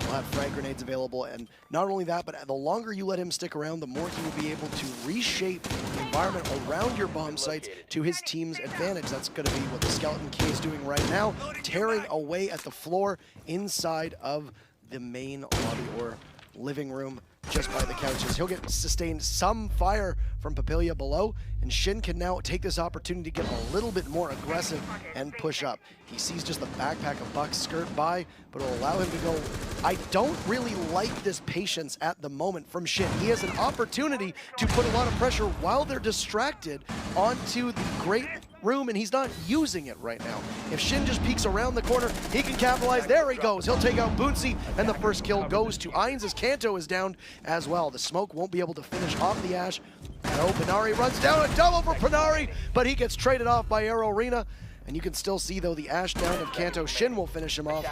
S2: Will have frag grenades available, and not only that, but the longer you let him stick around, the more he will be able to reshape the environment around your bomb sites to his team's advantage. That's going to be what the Skeleton Key is doing right now, tearing away at the floor inside of the main lobby or living room just by the couches. He'll get sustained some fire from Papilia below, and Shin can now take this opportunity to get a little bit more aggressive and push up. He sees just the backpack of Buck skirt by, but it'll allow him to go. I don't really like this patience at the moment from Shin. He has an opportunity to put a lot of pressure while they're distracted onto the great room, and he's not using it right now. If Shin just peeks around the corner, he can capitalize. There he goes. He'll take out Bootsy, and the first kill goes to eINS as Kanto is down as well. The smoke won't be able to finish off the Ash. No, Panari runs down, a double for Panari, but he gets traded off by Arrow Arena. And you can still see, though, the Ash down of Kanto. Shin will finish him off.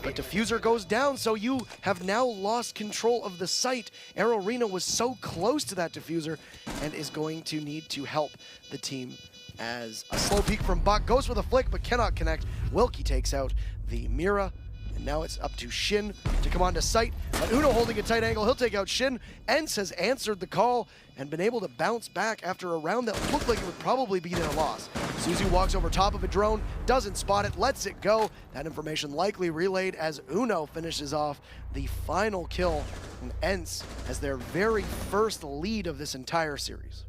S2: But Diffuser goes down, so you have now lost control of the site. Arrow Arena was so close to that Diffuser and is going to need to help the team as a slow peek from Buck goes for the flick but cannot connect. Wilkie takes out the Mira, and now it's up to Shin to come onto site. But Uno holding a tight angle, he'll take out Shin. ENCE has answered the call and been able to bounce back after a round that looked like it would probably be their loss. Suzu walks over top of a drone, doesn't spot it, lets it go. That information likely relayed as Uno finishes off the final kill, and ENCE has their very first lead of this entire series.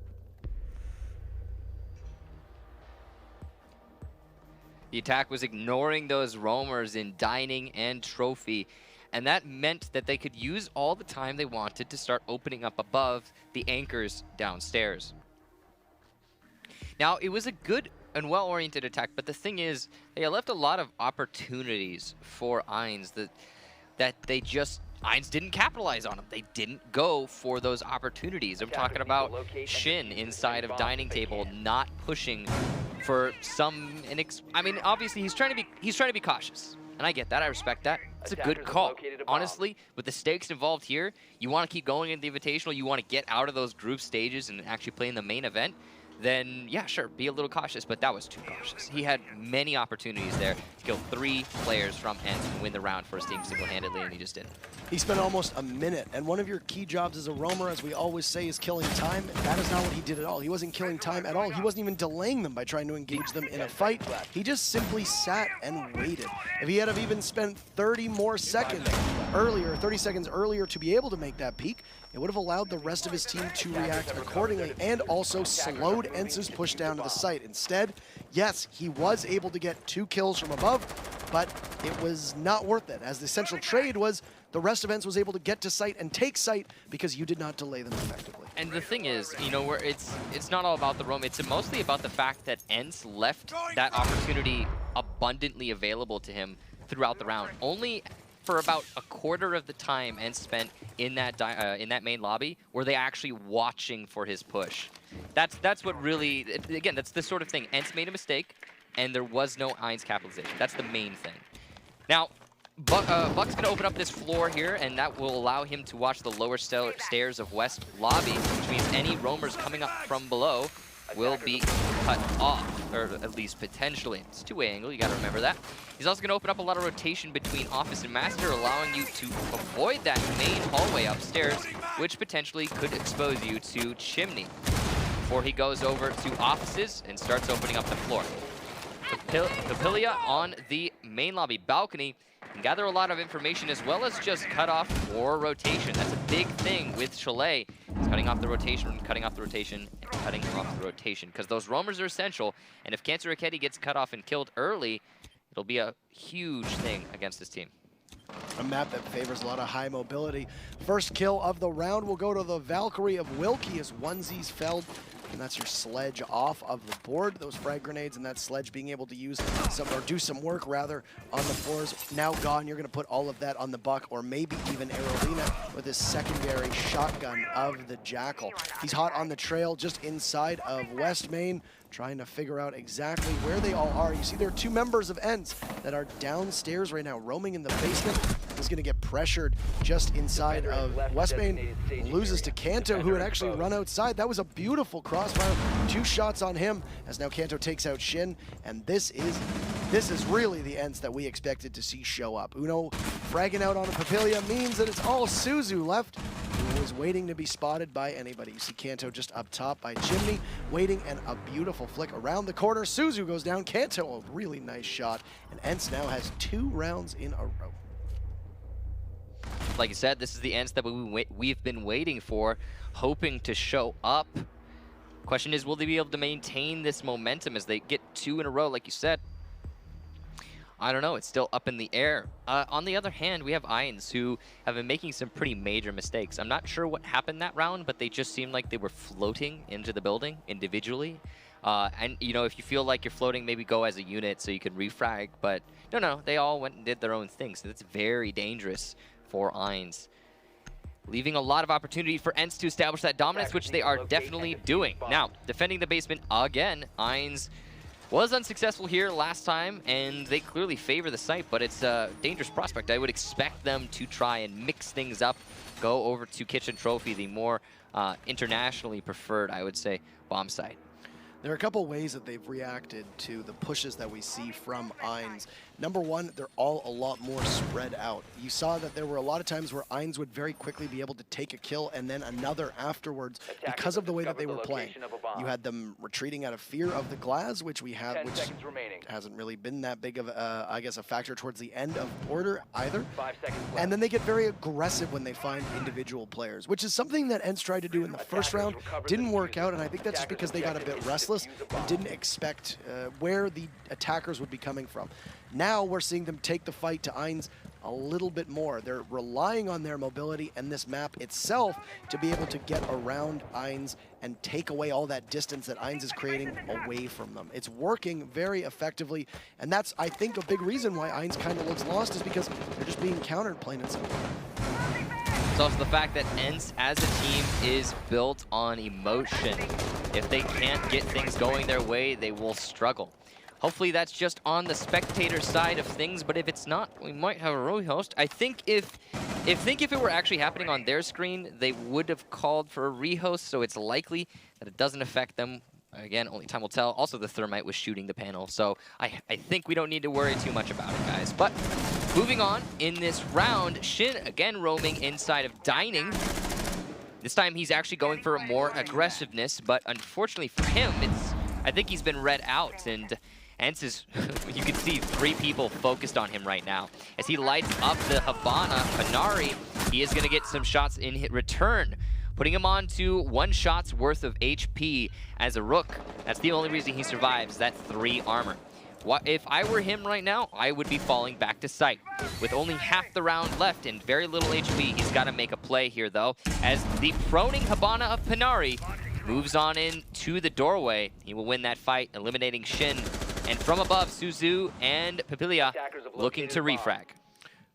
S1: The attack was ignoring those roamers in Dining and Trophy, and that meant that they could use all the time they wanted to start opening up above the anchors downstairs. Now, it was a good and well-oriented attack, but the thing is, they left a lot of opportunities for eINS that they just, eINS didn't capitalize on them. They didn't go for those opportunities. I'm talking about Shin inside of Dining Table not pushing for some, I mean, obviously he's trying to be cautious, and I get that. I respect that. It's a good call. Honestly, with the stakes involved here, you want to keep going in the Invitational. You want to get out of those group stages and actually play in the main event. Then yeah, sure, be a little cautious, but that was too cautious. He had many opportunities there to kill 3 players from ENCE and win the round for his team single-handedly, and he just didn't.
S2: He spent almost a minute, and one of your key jobs as a roamer, as we always say, is killing time. That is not what he did at all. He wasn't killing time at all. He wasn't even delaying them by trying to engage them in a fight. He just simply sat and waited. If he had have even spent 30 more seconds, earlier, 30 seconds earlier to be able to make that peak, it would have allowed the rest of his team to react accordingly and also slowed ENCE's push down to the site. Instead, yes, he was able to get 2 kills from above, but it was not worth it, as the essential trade was the rest of ENCE was able to get to site and take site because you did not delay them effectively.
S1: And the thing is, you know, where it's not all about the roam, it's mostly about the fact that ENCE left that opportunity abundantly available to him throughout the round. Only for about a quarter of the time ENCE spent in that main lobby were they actually watching for his push. That's what really, again, that's the sort of thing. ENCE made a mistake, and there was no eINS capitalization. That's the main thing. Now, Buck's going to open up this floor here, and that will allow him to watch the lower stairs of West Lobby, which means any roamers coming up from below will be cut off, or at least potentially. It's a two-way angle, you got to remember that. He's also going to open up a lot of rotation between Office and Master, allowing you to avoid that main hallway upstairs, which potentially could expose you to Chimney, before he goes over to Offices and starts opening up the floor. Papilia on the main lobby balcony can gather a lot of information as well as just cut off for rotation. That's a big thing with Chalet. It's cutting off the rotation, cutting off the rotation, and cutting off the rotation, because those roamers are essential, and if Cancer Raketti gets cut off and killed early, it'll be a huge thing against this team.
S2: A map that favors a lot of high mobility. First kill of the round will go to the Valkyrie of Wilkie as onesies felled. And that's your sledge off of the board. Those frag grenades and that sledge being able to use some, or do some work rather, on the floors. Now gone, you're gonna put all of that on the Buck, or maybe even Arolina with his secondary shotgun of the Jackal. He's hot on the trail just inside of West Main, trying to figure out exactly where they all are. You see there are 2 members of ENCE that are downstairs right now, roaming in the basement. He's gonna get pressured just inside of West Main. Loses to Kanto, who had actually run outside. That was a beautiful crossfire. 2 shots on him, as now Kanto takes out Shin. And this is really the ENCE that we expected to see show up. Uno fragging out on a Papilia means that it's all Suzu left, who was waiting to be spotted by anybody. You see Kanto just up top by Chimney, waiting, and a beautiful flick around the corner. Suzu goes down. Kanto, a really nice shot. And ENCE now has 2 rounds in a row.
S1: Like you said, this is the ENCE that we've been waiting for, hoping to show up. Question is, will they be able to maintain this momentum as they get 2 in a row, like you said? I don't know, it's still up in the air. On the other hand, we have eINS, who have been making some pretty major mistakes. I'm not sure what happened that round, but they just seemed like they were floating into the building individually. And, you know, if you feel like you're floating, maybe go as a unit so you can refrag. But no, they all went and did their own thing, so that's very dangerous for eINS. Leaving a lot of opportunity for ENCE to establish that dominance, which they are definitely doing. Now, defending the basement again, eINS was unsuccessful here last time, and they clearly favor the site, but it's a dangerous prospect. I would expect them to try and mix things up, go over to Kitchen Trophy, the more internationally preferred, I would say, bomb site.
S2: There are a couple ways that they've reacted to the pushes that we see from eINS. Number one, they're all a lot more spread out. You saw that there were a lot of times where eINS would very quickly be able to take a kill and then another afterwards because of the way that they were playing. You had them retreating out of fear of the glass, which we have, which hasn't really been that big of, I guess, a factor towards the end of Order either.
S3: 5 seconds left.
S2: And then they get very aggressive when they find individual players, which is something that ENCE tried to do in the first round. Didn't work out, and I think that's just because they got a bit restless and didn't expect where the attackers would be coming from. Now we're seeing them take the fight to eINS a little bit more. They're relying on their mobility and this map itself to be able to get around eINS and take away all that distance that eINS is creating away from them. It's working very effectively, and that's, I think, a big reason why eINS kind of looks lost, is because they're just being countered plain and simple.
S1: It's also the fact that ENCE as a team is built on emotion. If they can't get things going their way, they will struggle. Hopefully that's just on the spectator side of things, but if it's not, we might have a rehost. I think if it were actually happening on their screen, they would have called for a rehost, so it's likely that it doesn't affect them. Again, only time will tell. Also, the Thermite was shooting the panel, so I think we don't need to worry too much about it, guys. But moving on, in this round, Shin again roaming inside of Dining. This time he's actually going for more aggressiveness, but unfortunately for him, I think he's been read out, and ENCE is, you can see 3 people focused on him right now. As he lights up the Hibana, Panarin, he is going to get some shots in return, putting him on to 1 shot's worth of HP as a Rook. That's the only reason he survives, that 3 armor. If I were him right now, I would be falling back to site. With only half the round left and very little HP, he's got to make a play here, though, as the proning Hibana of Panarin moves on in to the doorway. He will win that fight, eliminating Shin. And from above, Suzu and Papilia looking to refrag.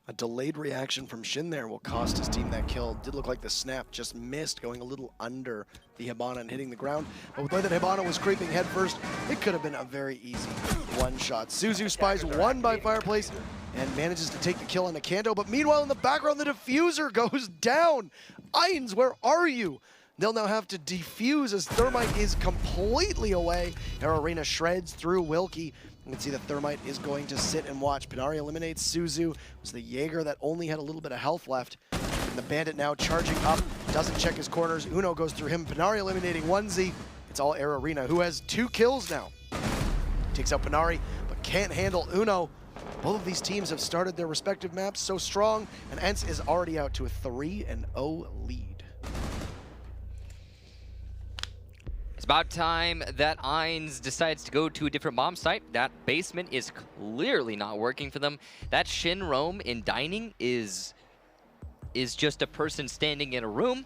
S2: A delayed reaction from Shin there will cost his team that kill. Did look like the snap just missed, going a little under the Hibana and hitting the ground. But with the way that Hibana was creeping head first, it could have been a very easy 1 shot. Suzu spies 1 by Fireplace and manages to take the kill on Akanto. But meanwhile, in the background, the diffuser goes down. eINS, where are you? They'll now have to defuse as Thermite is completely away. eINS shreds through Wilkie. You can see that Thermite is going to sit and watch. Panarin eliminates Suzu. It was the Jaeger that only had a little bit of health left. And the Bandit now charging up, doesn't check his corners. Uno goes through him. Panarin eliminating 1Z. It's all eINS, who has 2 kills now. Takes out Panarin, but can't handle Uno. Both of these teams have started their respective maps so strong, and ENCE is already out to a 3-0 lead.
S1: It's about time that eINS decides to go to a different bomb site. That basement is clearly not working for them. That Shin roam in dining is just a person standing in a room,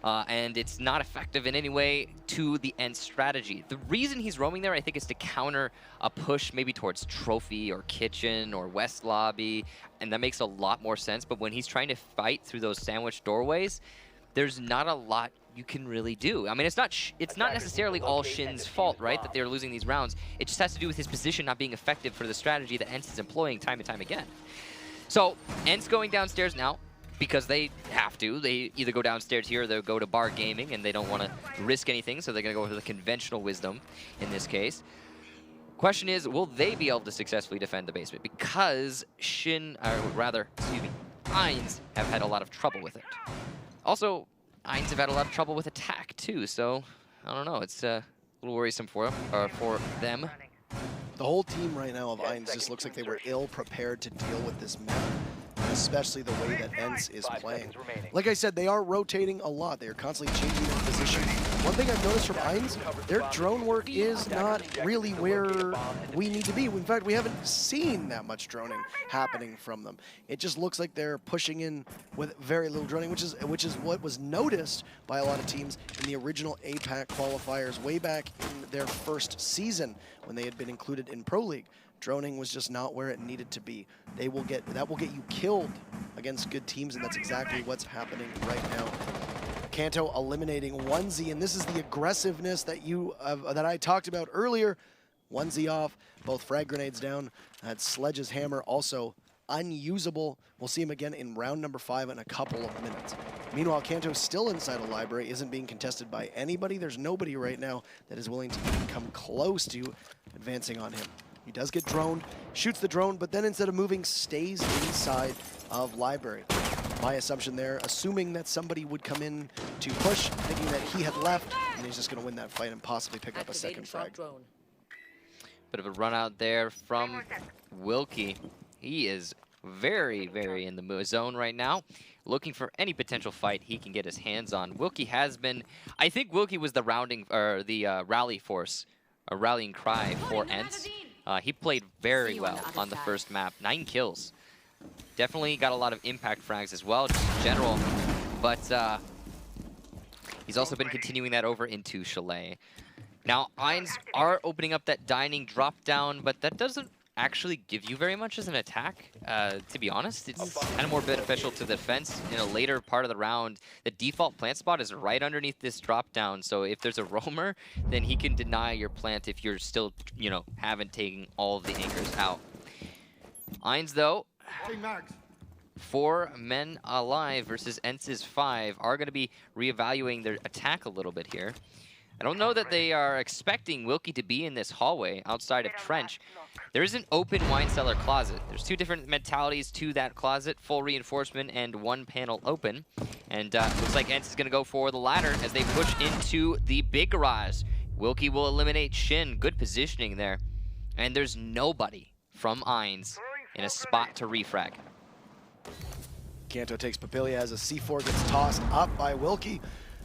S1: and it's not effective in any way to the ENCE strategy. The reason he's roaming there, I think, is to counter a push maybe towards Trophy or Kitchen or West Lobby, and that makes a lot more sense. But when he's trying to fight through those sandwich doorways, there's not a lot you can really do. I mean, it's not necessarily all Shin's fault, right, that they're losing these rounds. It just has to do with his position not being effective for the strategy that ENCE is employing time and time again. So, ENCE going downstairs now because they have to. They either go downstairs here or they'll go to Bar Gaming, and they don't want to risk anything, so they're going to go for the conventional wisdom in this case. Question is, will they be able to successfully defend the basement? Because Shin, or rather, excuse me, eINS have had a lot of trouble with it. Also, eINS have had a lot of trouble with attack too, so I don't know. It's a little worrisome for them.
S2: The whole team right now of eINS just looks like they were ill prepared to deal with this map, especially the way that ENCE is playing. Like I said, they are rotating a lot. They are constantly changing their position. One thing I've noticed from eINS, their drone work is not really where we need to be. In fact, we haven't seen that much droning happening from them. It just looks like they're pushing in with very little droning, which is what was noticed by a lot of teams in the original APAC qualifiers way back in their first season when they had been included in Pro League. Droning was just not where it needed to be. That will get you killed against good teams, and that's exactly what's happening right now. Kanto eliminating 1Z, and this is the aggressiveness that that I talked about earlier. 1Z off, both frag grenades down. That Sledge's hammer also unusable. We'll see him again in round number 5 in a couple of minutes. Meanwhile, Kanto still inside a library, isn't being contested by anybody. There's nobody right now that is willing to even come close to advancing on him. He does get droned, shoots the drone, but then instead of moving, stays inside of library. My assumption there, assuming that somebody would come in to push, thinking that he had left, and he's just going to win that fight and possibly pick up a second frag.
S1: Bit of a run out there from Wilkie. He is very, very in the zone right now, looking for any potential fight he can get his hands on. Wilkie has been, I think Wilkie was the rally force, a rallying cry for ENCE. He played very well on the first map, 9 kills. Definitely got a lot of impact frags as well, just in general. But he's also been continuing that over into Chalet. Now, eINS are opening up that dining drop down, but that doesn't actually give you very much as an attack, to be honest. It's kind of more beneficial to the defense in a later part of the round. The default plant spot is right underneath this drop down, so if there's a roamer, then he can deny your plant if you're still, you know, haven't taken all of the anchors out. eINS, though, 4 men alive versus ENCE's 5 are going to be reevaluating their attack a little bit here. I don't know that they are expecting Wilkie to be in this hallway outside of Trench. There is an open wine cellar closet. There's 2 different mentalities to that closet, full reinforcement and 1 panel open. And looks like ENCE is going to go for the latter as they push into the big garage. Wilkie will eliminate Shin. Good positioning there. And there's nobody from eINS in a spot to refrag.
S2: Kanto takes Papilia as a C4 gets tossed up by Wilkie.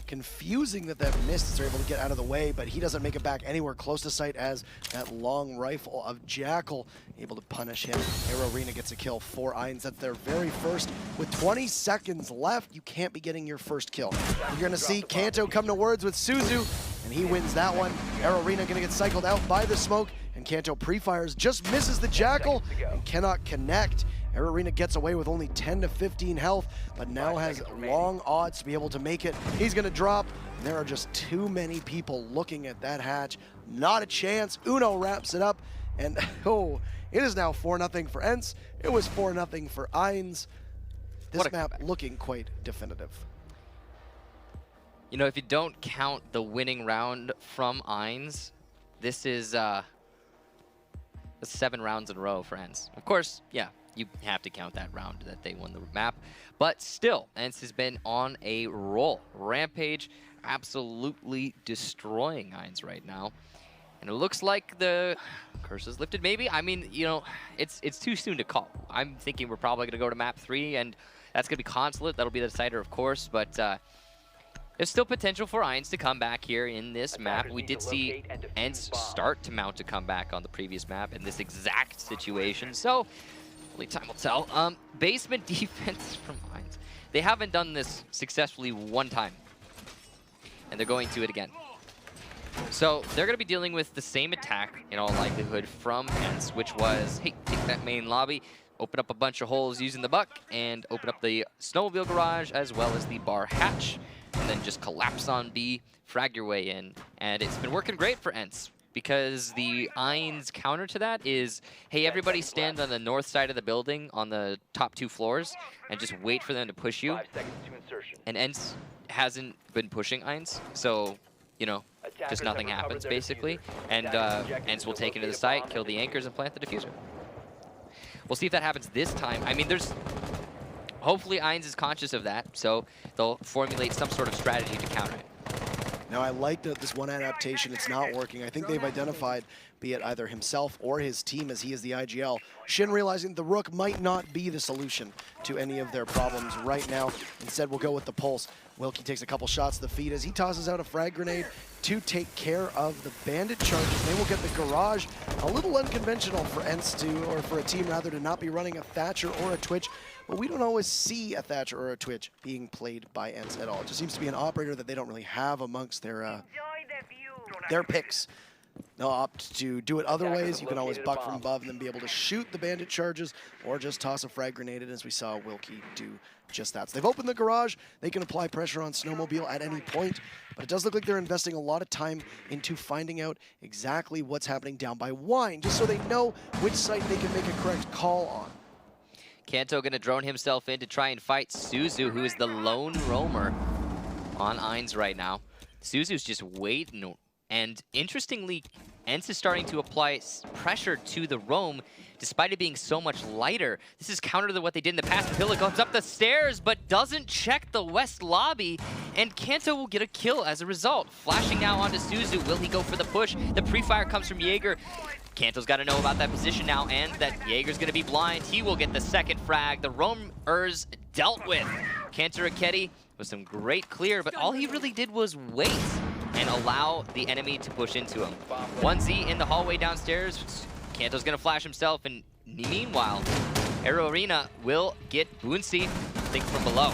S2: Confusing that missed. They're able to get out of the way, but he doesn't make it back anywhere close to sight as that long rifle of Jackal able to punish him. Aero Arena gets a kill for eINS. That's their very first. With 20 seconds left, you can't be getting your first kill. You're going to see Kanto come to words with Suzu, and he wins that one. Aero Arena going to get cycled out by the smoke, and Kanto pre-fires, just misses the Jackal and cannot connect. Aero Arena gets away with only 10 to 15 health, but now has long odds to be able to make it. He's going to drop, and there are just too many people looking at that hatch. Not a chance. Uno wraps it up, and oh, it is now 4-0 for ENCE. It was 4-0 for eINS. This map looking quite definitive.
S1: You know, if you don't count the winning round from eINS, this is 7 rounds in a row for ENCE. Of course, yeah, you have to count that round that they won the map. But still, ENCE has been on a roll. Rampage absolutely destroying eINS right now. And it looks like the curse is lifted, maybe? I mean, you know, it's too soon to call. I'm thinking we're probably going to go to map 3, and that's going to be Consulate. That'll be the decider, of course, but there's still potential for eINS to come back here in this map. We did see ENCE start to mount a comeback on the previous map in this exact situation, so only time will tell. Basement defense from eINS. They haven't done this successfully one time, and they're going to it again. So they're going to be dealing with the same attack, in all likelihood, from ENCE, which was, hey, take that main lobby, open up a bunch of holes using the buck, and open up the snowmobile garage as well as the bar hatch, and then just collapse on B, frag your way in. And it's been working great for ENCE, because the eINS counter to that is, hey, everybody stand on the north side of the building on the top 2 floors and just wait for them to push you.
S3: 5 seconds to insertion.
S1: And ENCE hasn't been pushing eINS, so, you know, just nothing happens, basically. And ENCE will take it to the site, kill the anchors, and plant the diffuser. We'll see if that happens this time. I mean, there's... Hopefully eINS is conscious of that, so they'll formulate some sort of strategy to counter it.
S2: Now, I like that this one adaptation, it's not working. I think they've identified, be it either himself or his team, as he is the IGL. Shin realizing the Rook might not be the solution to any of their problems right now. Instead, we'll go with the Pulse. Wilkie takes a couple shots to the feet as he tosses out a frag grenade to take care of the bandit charges. They will get the garage. A little unconventional for ENCE to, or for a team rather, to not be running a Thatcher or a Twitch. But we don't always see a Thatcher or a Twitch being played by ENCE at all. It just seems to be an operator that they don't really have amongst their picks. They'll opt to do it other ways. You can always buck from above and then be able to shoot the bandit charges or just toss a frag grenade in, as we saw Wilkie do just that. So they've opened the garage. They can apply pressure on Snowmobile at any point, but it does look like they're investing a lot of time into finding out exactly what's happening down by Wine, just so they know which site they can make a correct call on.
S1: Kanto going to drone himself in to try and fight Suzu, who is the lone roamer on eINS right now. Suzu's just waiting. And interestingly, ENCE is starting to apply pressure to the roam, despite it being so much lighter. This is counter to what they did in the past. Pilla comes up the stairs, but doesn't check the west lobby, and Kanto will get a kill as a result. Flashing now onto Suzu. Will he go for the push? The pre-fire comes from Jaeger. Kanto's got to know about that position now, and that Jaeger's going to be blind. He will get the second frag. The roamers dealt with. Kanto Raketti with some great clear, but all he really did was wait and allow the enemy to push into him. 1Z in the hallway downstairs. Kanto's gonna flash himself, and meanwhile, Aero Arena will get Boonsey, I think, from below.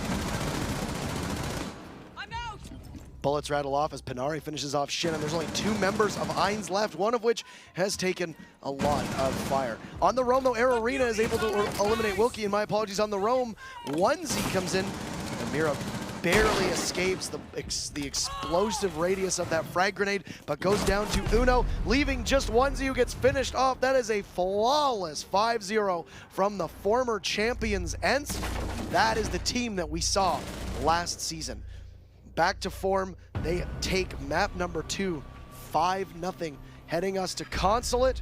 S2: Bullets rattle off as Panari finishes off Shin, and there's only 2 members of eINS left, one of which has taken a lot of fire. On the roam, though, Aero Arena is able to eliminate Wilkie, and my apologies on the roam. 1Z comes in, and Mira barely escapes the explosive radius of that frag grenade, but goes down to Uno, leaving just 1Z who gets finished off. That is a flawless 5-0 from the former champions ENCE. That is the team that we saw last season. Back to form, they take map number 2, 5-0, heading us to Consulate.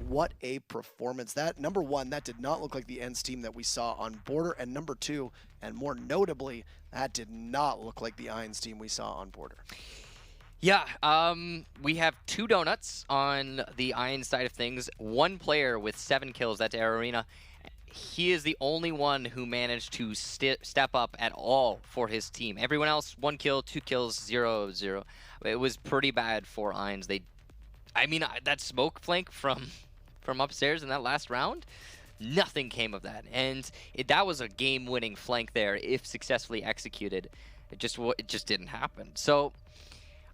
S2: What a performance. That, number 1, that did not look like the ENCE team that we saw on Border, and number 2, and more notably, that did not look like the eINS team we saw on Border.
S1: Yeah, we have 2 donuts on the eINS side of things. 1 player with 7 kills, that's Air Arena. He is the only one who managed to step up at all for his team. Everyone else, 1 kill, 2 kills, 0-0. It was pretty bad for eINS. I mean, that smoke flank from upstairs in that last round, nothing came of that. And that was a game-winning flank there if successfully executed. It just didn't happen. So,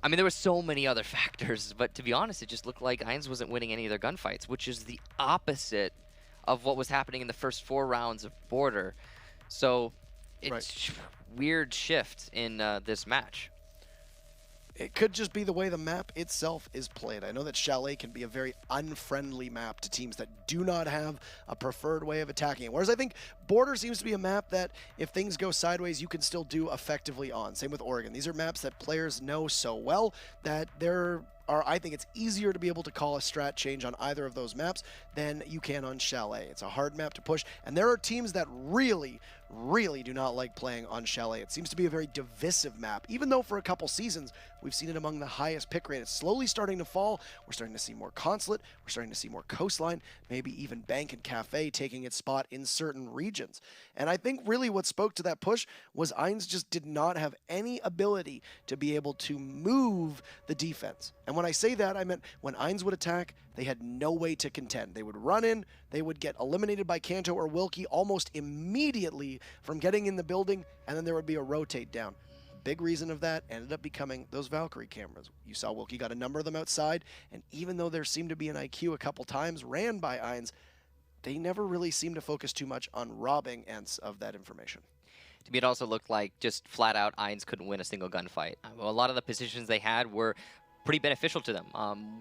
S1: I mean, there were so many other factors, but to be honest, it just looked like eINS wasn't winning any of their gunfights, which is the opposite of what was happening in the first 4 rounds of Border. So it's weird shift in this match.
S2: It could just be the way the map itself is played. I know that Chalet can be a very unfriendly map to teams that do not have a preferred way of attacking it. Whereas I think Border seems to be a map that if things go sideways, you can still do effectively on. Same with Oregon. These are maps that players know so well that I think it's easier to be able to call a strat change on either of those maps than you can on Chalet. It's a hard map to push, and there are teams that really do not like playing on Chalet. It seems to be a very divisive map, even though for a couple seasons we've seen it among the highest pick rate. It's slowly starting to fall. We're starting to see more Consulate. We're starting to see more Coastline, maybe even Bank and Cafe taking its spot in certain regions. And I think really what spoke to that push was eINS just did not have any ability to be able to move the defense. And when I say that, I meant when eINS would attack, they had no way to contend. They would run in, they would get eliminated by Kanto or Wilkie almost immediately from getting in the building, and then there would be a rotate down. Big reason of that ended up becoming those Valkyrie cameras. You saw Wilkie got a number of them outside, and even though there seemed to be an IQ a couple times ran by eINS, they never really seemed to focus too much on robbing ENCE of that information.
S1: To me, it also looked like just flat out eINS couldn't win a single gunfight. A lot of the positions they had were pretty beneficial to them,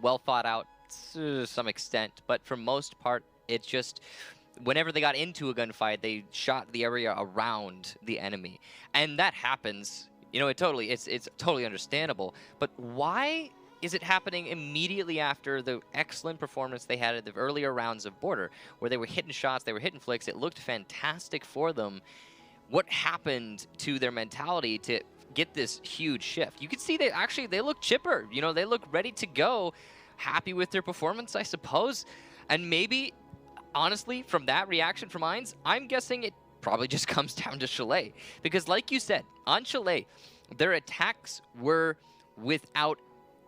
S1: well thought out to some extent, but for most part, it's just whenever they got into a gunfight, they shot the area around the enemy, and that happens. You know, it's totally understandable. But why is it happening immediately after the excellent performance they had at the earlier rounds of Border, where they were hitting shots, they were hitting flicks, it looked fantastic for them? What happened to their mentality to get this huge shift? You could see they look chipper. You know, they look ready to go, happy with their performance, I suppose. And maybe, honestly, from that reaction from eINS, I'm guessing it probably just comes down to Chalet. Because like you said, on Chalet, their attacks were without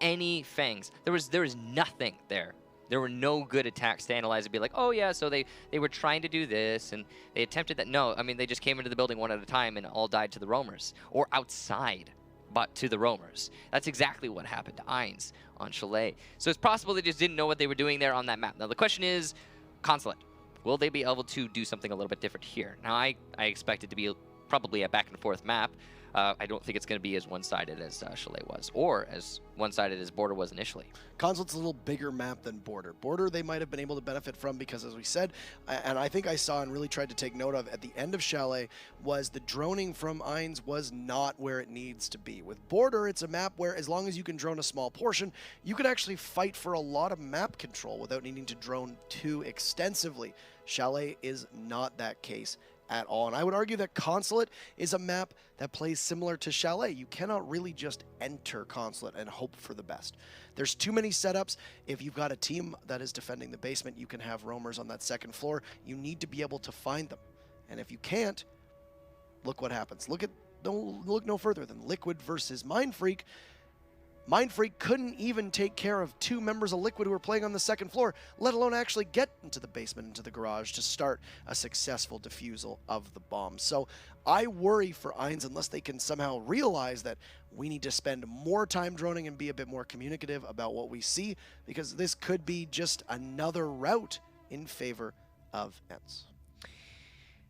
S1: any fangs. There was nothing there. There were no good attacks to analyze and be like, oh yeah, so they were trying to do this, and they attempted that. No, I mean, they just came into the building one at a time and all died to the roamers. Or outside, but to the roamers. That's exactly what happened to eINS on Chalet. So it's possible they just didn't know what they were doing there on that map. Now the question is, Consulate, will they be able to do something a little bit different here? Now I expect it to be probably a back and forth map. I don't think it's going to be as one-sided as Chalet was, or as one-sided as Border was initially.
S2: Consulate's a little bigger map than Border. Border they might have been able to benefit from because, as we said, and I think I saw and really tried to take note of at the end of Chalet, was the droning from eINS was not where it needs to be. With Border, it's a map where as long as you can drone a small portion, you can actually fight for a lot of map control without needing to drone too extensively. Chalet is not that case at all. And I would argue that Consulate is a map that plays similar to Chalet. You cannot really just enter Consulate and hope for the best. There's too many setups. If you've got a team that is defending the basement, you can have roamers on that second floor. You need to be able to find them. And if you can't, look what happens. Look no further than Liquid versus Mindfreak. Mindfreak couldn't even take care of 2 members of Liquid who were playing on the second floor, let alone actually get into the basement, into the garage to start a successful defusal of the bomb. So I worry for eINS unless they can somehow realize that we need to spend more time droning and be a bit more communicative about what we see, because this could be just another route in favor of ENCE.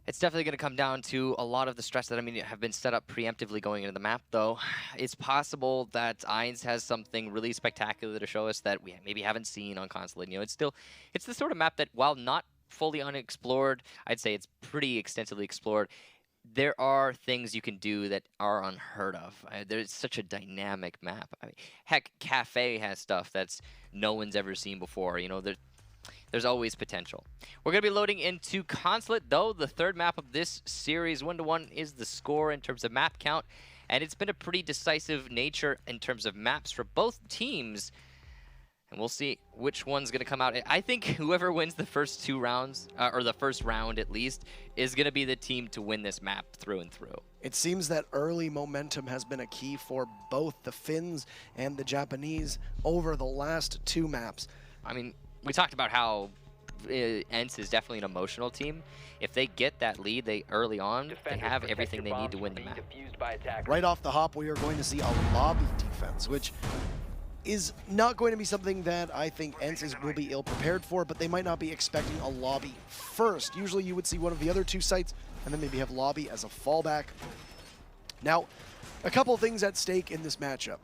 S1: It's definitely going to come down to a lot of the stress that have been set up preemptively going into the map, though. It's possible that eINS has something really spectacular to show us that we maybe haven't seen on Consulate. You know, it's the sort of map that, while not fully unexplored, I'd say it's pretty extensively explored. There are things you can do that are unheard of. There's such a dynamic map. I mean, heck, Cafe has stuff that's no one's ever seen before. You know, there's always potential. We're going to be loading into Consulate, though. The third map of this series, 1-1, is the score in terms of map count. and it's been a pretty decisive nature in terms of maps for both teams. And we'll see which one's going to come out. I think whoever wins the first 2 rounds, or the first round at least, is going to be the team to win this map through and through.
S2: It seems that early momentum has been a key for both the Finns and the Japanese over the last 2 maps.
S1: I mean, we talked about how ENCE is definitely an emotional team. If they get that lead early on, they have everything they need to win the map.
S2: Right off the hop, we are going to see a lobby defense, which is not going to be something that I think ENCE will be ill-prepared for, but they might not be expecting a lobby first. Usually you would see one of the other 2 sites and then maybe have lobby as a fallback. Now, a couple things at stake in this matchup.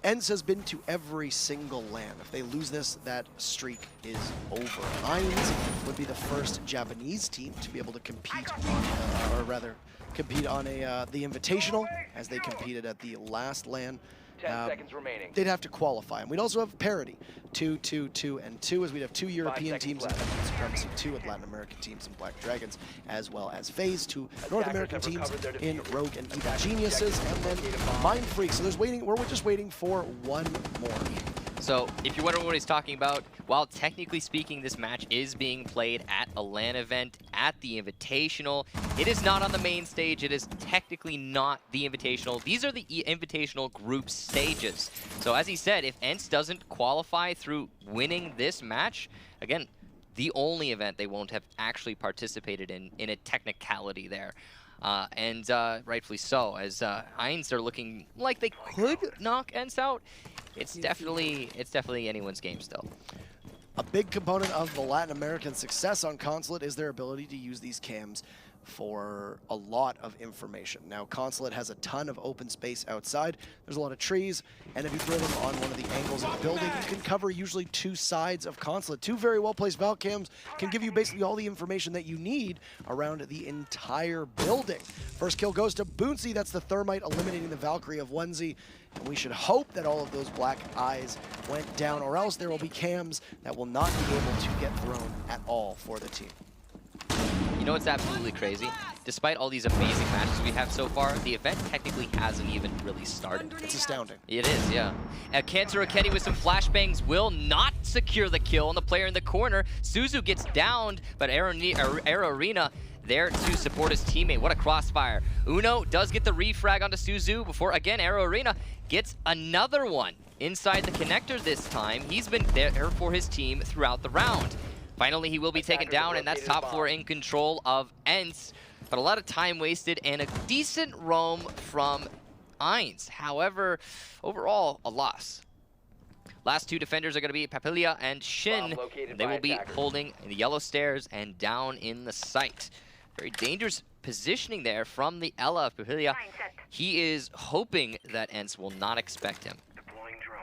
S2: ENCE has been to every single LAN. If they lose this, that streak is over. eINS would be the first Japanese team to be able to compete on, or rather, compete on the Invitational, as they competed at the last LAN.
S3: 10 seconds remaining.
S2: They'd have to qualify. And we'd also have parity, 2, 2, 2, and 2, as we'd have 2 European teams and Supremacy 2 with Latin American teams and Black Dragons, as well as Phase 2 North American teams in Rogue and Evil Geniuses, and then Mind Freaks. So we're just waiting for one more.
S1: So, if you're wondering what he's talking about, while technically speaking this match is being played at a LAN event, at the Invitational, it is not on the main stage. It is technically not the Invitational. These are the Invitational group stages. So, as he said, if ENCE doesn't qualify through winning this match, again, the only event they won't have actually participated in a technicality there. And rightfully so, as eINS are looking like they could knock ENCE out. It's definitely anyone's game still.
S2: A big component of the Latin American success on Consulate is their ability to use these cams for a lot of information. Now, Consulate has a ton of open space outside. There's a lot of trees, and if you throw them on one of the angles of the building, you can cover usually 2 sides of Consulate. 2 very well-placed Valk cams can give you basically all the information that you need around the entire building. First kill goes to Boonsy. That's the Thermite eliminating the Valkyrie of Onesie. And we should hope that all of those black eyes went down, or else there will be cams that will not be able to get thrown at all for the team.
S1: You know what's absolutely crazy? Despite all these amazing matches we have so far, the event technically hasn't even really started.
S2: It's astounding.
S1: It is, yeah. Cancer Akedi with some flashbangs will not secure the kill on the player in the corner. Suzu gets downed, but Arrow Arena there to support his teammate. What a crossfire. Uno does get the refrag onto Suzu before, again, Arrow Arena gets another one inside the connector this time. He's been there for his team throughout the round. Finally, he will be taken down, and that's top floor in control of ENCE. But a lot of time wasted and a decent roam from eINS. However, overall, a loss. Last 2 defenders are going to be Papilia and Shin. They will be holding the yellow stairs and down in the site. Very dangerous positioning there from the Ella of Papilia. He is hoping that ENCE will not expect him.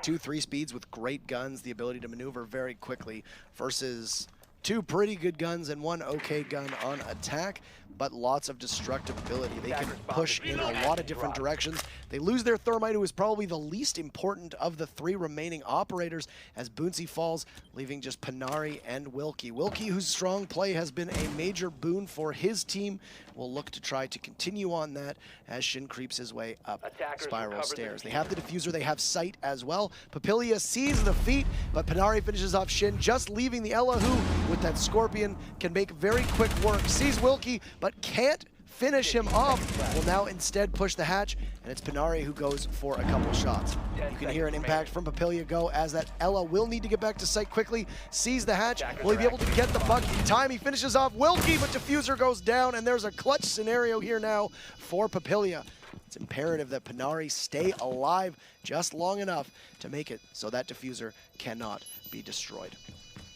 S2: 2 3 speeds with great guns, the ability to maneuver very quickly versus 2 pretty good guns and 1 okay gun on attack, but lots of destructive ability. They can push in a lot of different directions. They lose their Thermite, who is probably the least important of the 3 remaining operators, as Boonsy falls, leaving just Panari and Wilkie. Wilkie, whose strong play has been a major boon for his team, will look to try to continue on that as Shin creeps his way up spiral stairs. They have the diffuser, they have sight as well. Papilia sees the feat, but Panari finishes off Shin, just leaving the Ella, who, with that Scorpion, can make very quick work. Sees Wilkie, but can't finish him off. Will now instead push the hatch, and it's Panari who goes for a couple shots. You can hear an impact from Papilia go as that Ella will need to get back to site quickly. Sees the hatch. Will he be able to get the puck in time? He finishes off Wilkie, but diffuser goes down, and there's a clutch scenario here now for Papilia. It's imperative that Panari stay alive just long enough to make it so that diffuser cannot be destroyed.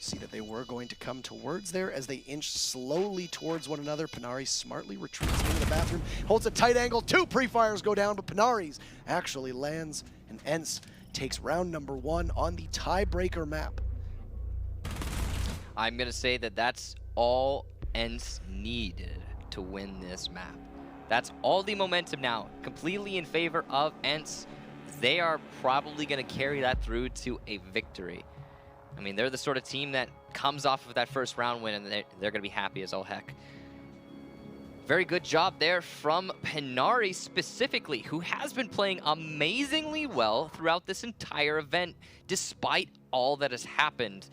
S2: See that they were going to come towards there as they inch slowly towards one another. Panari smartly retreats into the bathroom, holds a tight angle. 2 pre-fires go down, but Panari's actually lands, and ENCE takes round number 1 on the tiebreaker map.
S1: I'm going to say that that's all ENCE needed to win this map. That's all the momentum now, completely in favor of ENCE. They are probably going to carry that through to a victory. I mean, they're the sort of team that comes off of that first round win, and they're going to be happy as all heck. Very good job there from Penari specifically, who has been playing amazingly well throughout this entire event, despite all that has happened.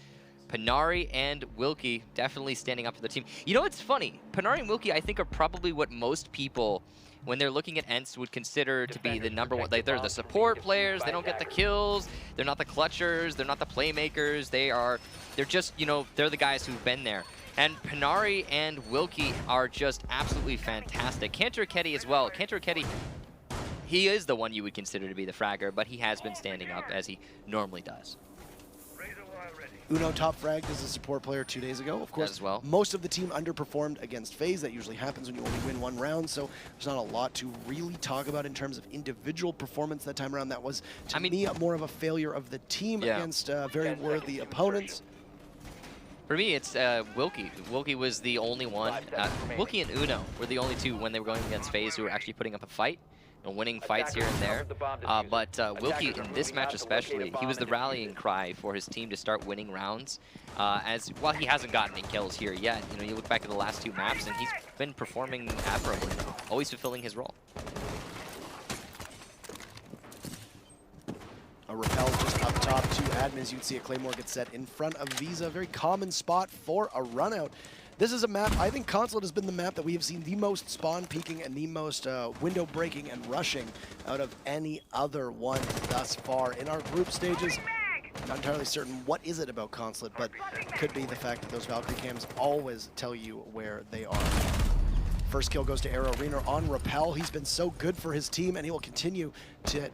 S1: Penari and Wilkie definitely standing up for the team. You know, it's funny. Penari and Wilkie, I think, are probably what most people, when they're looking at ENCE, would consider to be the number one. Like, they're the support players. They don't get the kills. They're not the clutchers. They're not the playmakers. They're just, you know, they're the guys who've been there. And Penari and Wilkie are just absolutely fantastic. Cantor-Ketty as well. Cantor-Ketty, he is the one you would consider to be the fragger, but he has been standing up as he normally does.
S2: Uno top fragged as a support player 2 days ago. Of course,
S1: as well.
S2: Most of the team underperformed against FaZe. That usually happens when you only win one round, so there's not a lot to really talk about in terms of individual performance that time around. That was, to me, more of a failure of the team against very worthy opponents.
S1: For me, it's Wilkie. Wilkie was the only one. Wilkie and Uno were the only two when they were going against FaZe who were actually putting up a fight and winning fights here and there. But Wilkie, in this match especially, he was the rallying cry for his team to start winning rounds. While he hasn't gotten any kills here yet, you know, you look back at the last two maps and he's been performing admirably, always fulfilling his role.
S2: A rappel just up top to admins. You'd see a Claymore get set in front of Visa. A very common spot for a run out. This is a map, I think Consulate has been the map that we have seen the most spawn peeking and the most window breaking and rushing out of any other one thus far in our group stages. Not entirely certain what is it about Consulate, but it could be the fact that those Valkyrie cams always tell you where they are. First kill goes to Arrow Arena on Rappel. He's been so good for his team, and he will continue to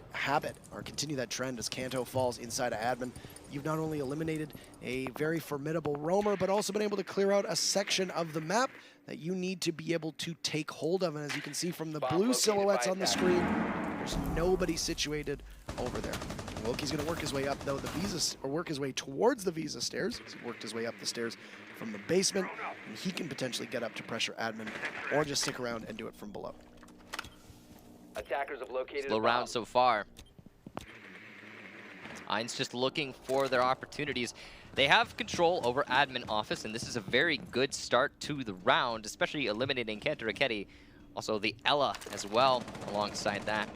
S2: continue that trend as Kanto falls inside of admin. You've not only eliminated a very formidable roamer, but also been able to clear out a section of the map that you need to be able to take hold of. And as you can see from the blue silhouettes on the screen, there's nobody situated over there. Wilkie's going to work his way up, though, work his way towards the Visa stairs. He's worked his way up the stairs from the basement, and he can potentially get up to pressure admin, or just stick around and do it from below.
S3: Attackers have located
S1: Slow round so far. eINS just looking for their opportunities. They have control over admin office, and this is a very good start to the round, especially eliminating Cantor-Ketty. Also the Ella as well alongside that.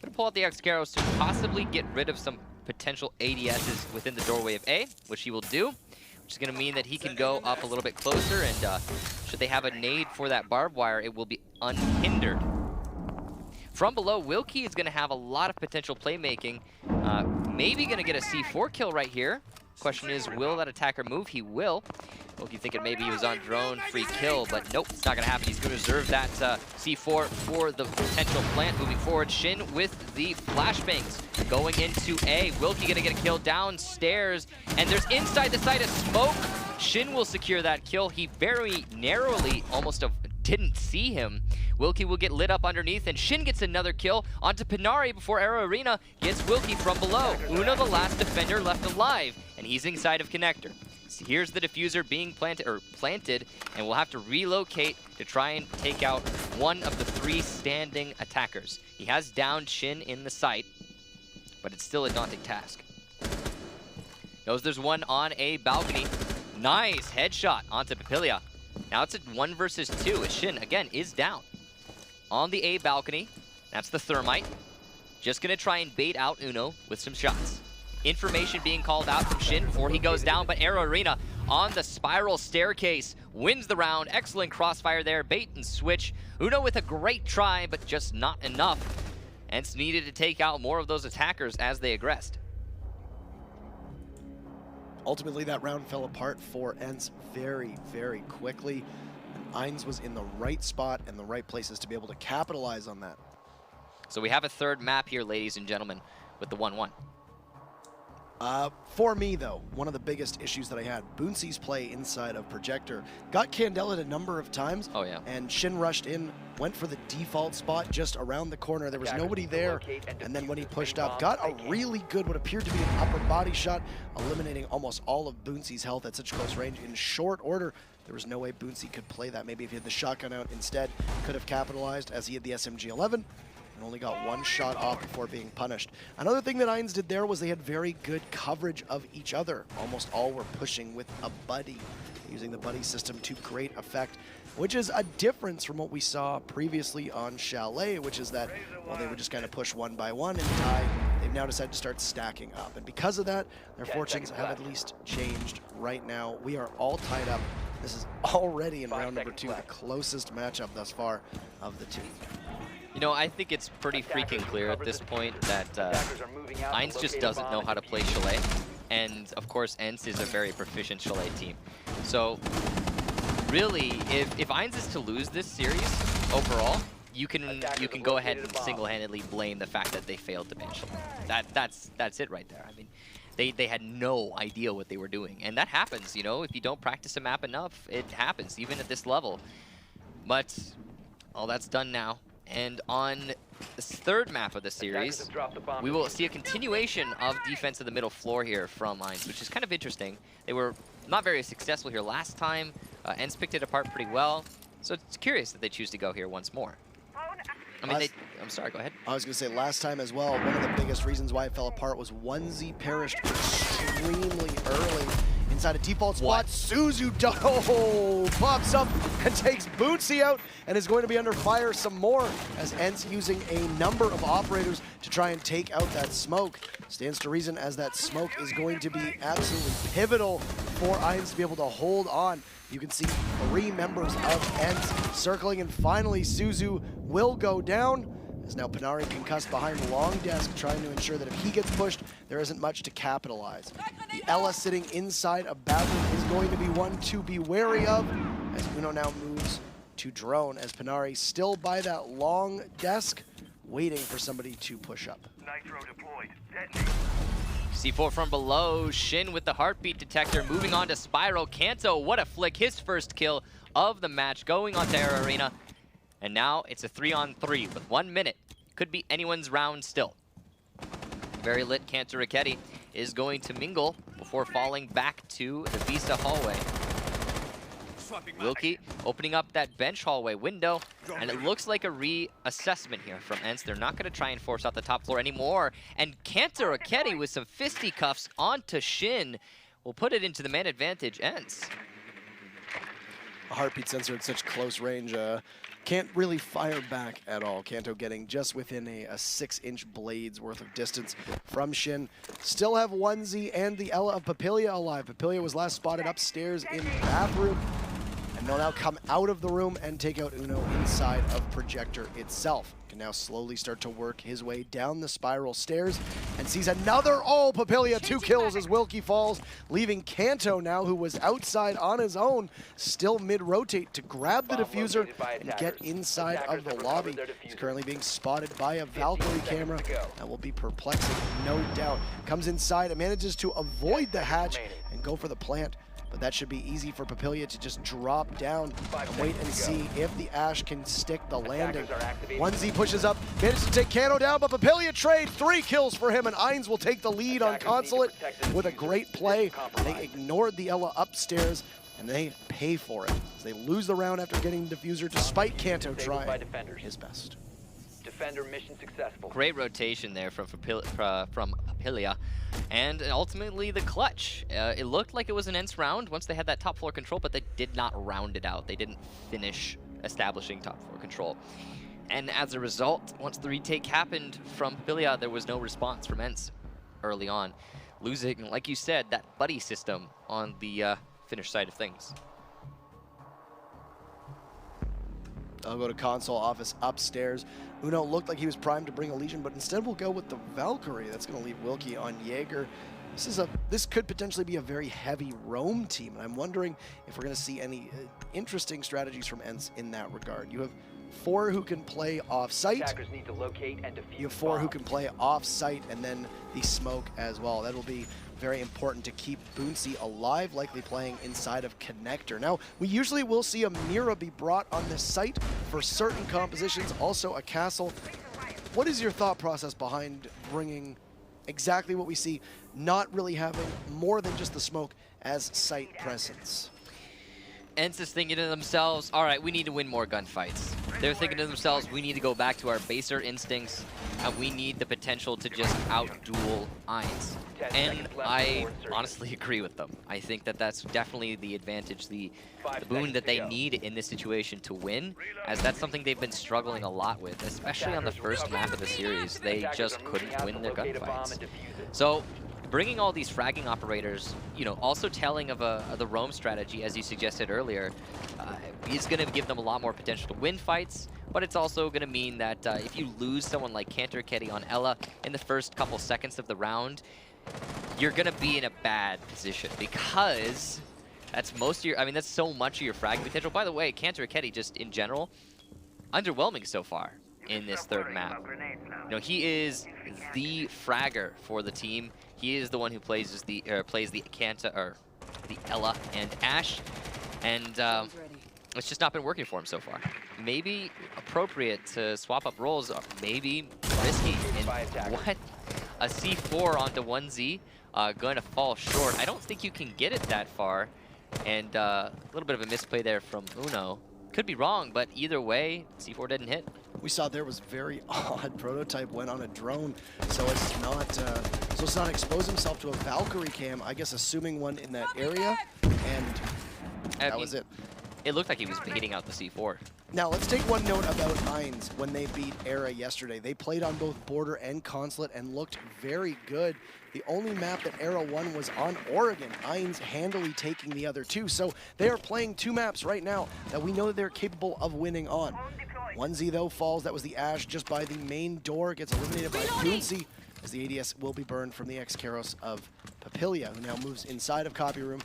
S1: Gonna pull out the X-Caros to possibly get rid of some potential ADSs within the doorway of A, which he will do, which is gonna mean that he can go up a little bit closer, and should they have a nade for that barbed wire, it will be unhindered. From below, Wilkie is going to have a lot of potential playmaking. Maybe going to get a C4 kill right here. Question is, will that attacker move? He will. Wilkie thinking maybe he was on drone, free kill, but nope, it's not going to happen. He's going to reserve that C4 for the potential plant moving forward. Shin with the flashbangs going into A. Wilkie going to get a kill downstairs, and there's inside the site a smoke. Shin will secure that kill. He very narrowly almost didn't see him. Wilkie will get lit up underneath, and Shin gets another kill onto Penari before Arrow Arena gets Wilkie from below. Uno, the last defender left alive, and he's inside of Connector. So here's the diffuser being planted, and we'll have to relocate to try and take out one of the three standing attackers. He has downed Shin in the site, but it's still a daunting task. Knows there's one on a balcony. Nice headshot onto Papilia. Now it's a 1 versus 2 as Shin, again, is down. On the A balcony, that's the Thermite. Just gonna try and bait out Uno with some shots. Information being called out from Shin before he goes down, but Arrow Arena on the spiral staircase wins the round. Excellent crossfire there, bait and switch. Uno with a great try, but just not enough. ENCE needed to take out more of those attackers as they aggressed.
S2: Ultimately, that round fell apart for ENCE very, very quickly. And eINS was in the right spot and the right places to be able to capitalize on that.
S1: So we have a third map here, ladies and gentlemen, with the 1-1.
S2: For me, though, one of the biggest issues that I had, Boonsy's play inside of Projector got Candela a number of times.
S1: Oh, yeah.
S2: And Shin rushed in, went for the default spot just around the corner. There was nobody there. And then when he pushed up, got a really good, what appeared to be an upper body shot, eliminating almost all of Boonsy's health at such close range in short order. There was no way Boonsy could play that. Maybe if he had the shotgun out instead, could have capitalized as he had the SMG-11. and only got one shot off before being punished. Another thing that eINS did there was they had very good coverage of each other. Almost all were pushing with a buddy, using the buddy system to great effect, which is a difference from what we saw previously on Chalet, which is that, well, they would just kind of push one by one and die. They've now decided to start stacking up. And because of that, their fortunes have at least changed right now. We are all tied up. This is already in round number 2, the closest matchup thus far of the two.
S1: You know, I think it's pretty freaking clear at this point that eINS just doesn't know how to play Chalet. And of course, ENCE is a very proficient Chalet team. So really, if eINS is to lose this series overall, you can go ahead and single-handedly blame the fact that they failed to ban Chalet. That's it right there. I mean, they had no idea what they were doing, and that happens. You know, if you don't practice a map enough, it happens even at this level. But all that's done now, and on this third map of the series, we will see a continuation of defense of the middle floor here from eINS, which is kind of interesting. They were not very successful here last time. ENCE picked it apart pretty well, so it's curious that they choose to go here once more. I mean, I'm sorry, go ahead.
S2: I was going to say last time as well, one of the biggest reasons why it fell apart was ENCE perished extremely early inside a default spot. Suzu pops up and takes Bootsy out and is going to be under fire some more as ENCE using a number of operators to try and take out that smoke. Stands to reason as that smoke is going to be absolutely pivotal for eINS to be able to hold on. You can see 3 members of ENCE circling, and finally Suzu will go down. As now Panari concussed behind the long desk, trying to ensure that if he gets pushed, there isn't much to capitalize. The Ella sitting inside a bathroom is going to be one to be wary of, as Uno now moves to drone, as Panari still by that long desk, waiting for somebody to push up.
S4: Nitro deployed. Detonate.
S1: C4 from below, Shin with the heartbeat detector, moving on to Spyro. Kanto, what a flick, his first kill of the match, going on to Air Arena. And now it's a 3-on-3 with 1 minute. Could be anyone's round still. Very lit Kanto Raketti is going to mingle before falling back to the Vista hallway. Wilkie opening up that bench hallway window, and it looks like a reassessment here from ENCE. They're not going to try and force out the top floor anymore. And Kanto Raketti with some fisticuffs onto Shin will put it into the man advantage. ENCE.
S2: A heartbeat sensor at such close range can't really fire back at all. Kanto getting just within a 6-inch blade's worth of distance from Shin. Still have ENCE and the Ella of Papilia alive. Papilia was last spotted upstairs in the bathroom, and they'll now come out of the room and take out Uno inside of Projector itself. Can now slowly start to work his way down the spiral stairs and sees another Papilia 2 kills as Wilkie falls, leaving Kanto now, who was outside on his own, still mid-rotate to grab the diffuser and get inside of the lobby. He's currently being spotted by a Valkyrie camera. That will be perplexing, no doubt. Comes inside and manages to avoid the hatch and go for the plant. But that should be easy for Papilia to just drop down and wait and see if the Ash can stick the landing. ENCE pushes up, manages to take Kanto down, but Papilia trade 3 kills for him, and eINS will take the lead on Consulate with a great play. They ignored the Ella upstairs, and they pay for it as they lose the round after getting the diffuser, despite Kanto trying his best.
S3: Defender mission successful.
S1: Great rotation there from Papilia. And ultimately the clutch. It looked like it was an ENCE round once they had that top floor control, but they did not round it out. They didn't finish establishing top floor control. And as a result, once the retake happened from Papilia, there was no response from ENCE early on. Losing, like you said, that buddy system on the Finnish side of things.
S2: I'll go to console office upstairs. Uno looked like he was primed to bring a Legion, but instead we'll go with the Valkyrie. That's going to leave Wilkie on Jaeger. This could potentially be a very heavy roam team, and I'm wondering if we're going to see any interesting strategies from ENCE in that regard. You have 4 who can play off-site.
S3: Attackers need to locate and defuse.
S2: You have 4 who can play off-site, and then the smoke as well. That will be very important to keep Bootsy alive, likely playing inside of Connector. Now, we usually will see a Mira be brought on this site for certain compositions, also a castle. What is your thought process behind bringing exactly what we see, not really having more than just the smoke as site presence?
S1: ENCE is thinking to themselves, all right, we need to win more gunfights. They're thinking to themselves, we need to go back to our baser instincts, and we need the potential to just out-duel eINS. And I honestly agree with them. I think that that's definitely the advantage, the boon that they need in this situation to win, as that's something they've been struggling a lot with, especially on the first map of the series. They just couldn't win their gunfights. So bringing all these fragging operators, you know, also telling of the roam strategy, as you suggested earlier, is going to give them a lot more potential to win fights, but it's also going to mean that if you lose someone like Cantor on Ela in the first couple seconds of the round, you're going to be in a bad position, because that's most of your, I mean, that's so much of your frag potential. By the way, Cantor just in general, underwhelming so far in this third map. You know, he is the fragger for the team. He is the one who plays the Kanta, or the Ela and Ashe, and it's just not been working for him so far. Maybe appropriate to swap up roles, or maybe risky. And what? A C4 onto 1Z, going to fall short. I don't think you can get it that far, and a little bit of a misplay there from Uno. Could be wrong, but either way, C4 didn't hit.
S2: We saw there was very odd. Prototype went on a drone, so it's not expose himself to a Valkyrie cam. I guess assuming one in that area, and that was it.
S1: It looked like he was baiting out the C4.
S2: Now let's take one note about eINS when they beat ERA yesterday. They played on both Border and Consulate and looked very good. The only map that ERA won was on Oregon, eINS handily taking the other two. So they are playing two maps right now that we know that they're capable of winning on. 1Z though falls, that was the Ashe just by the main door, gets eliminated by Boonsy, as the ADS will be burned from the ex-Karos of Papilia, who now moves inside of Copy Room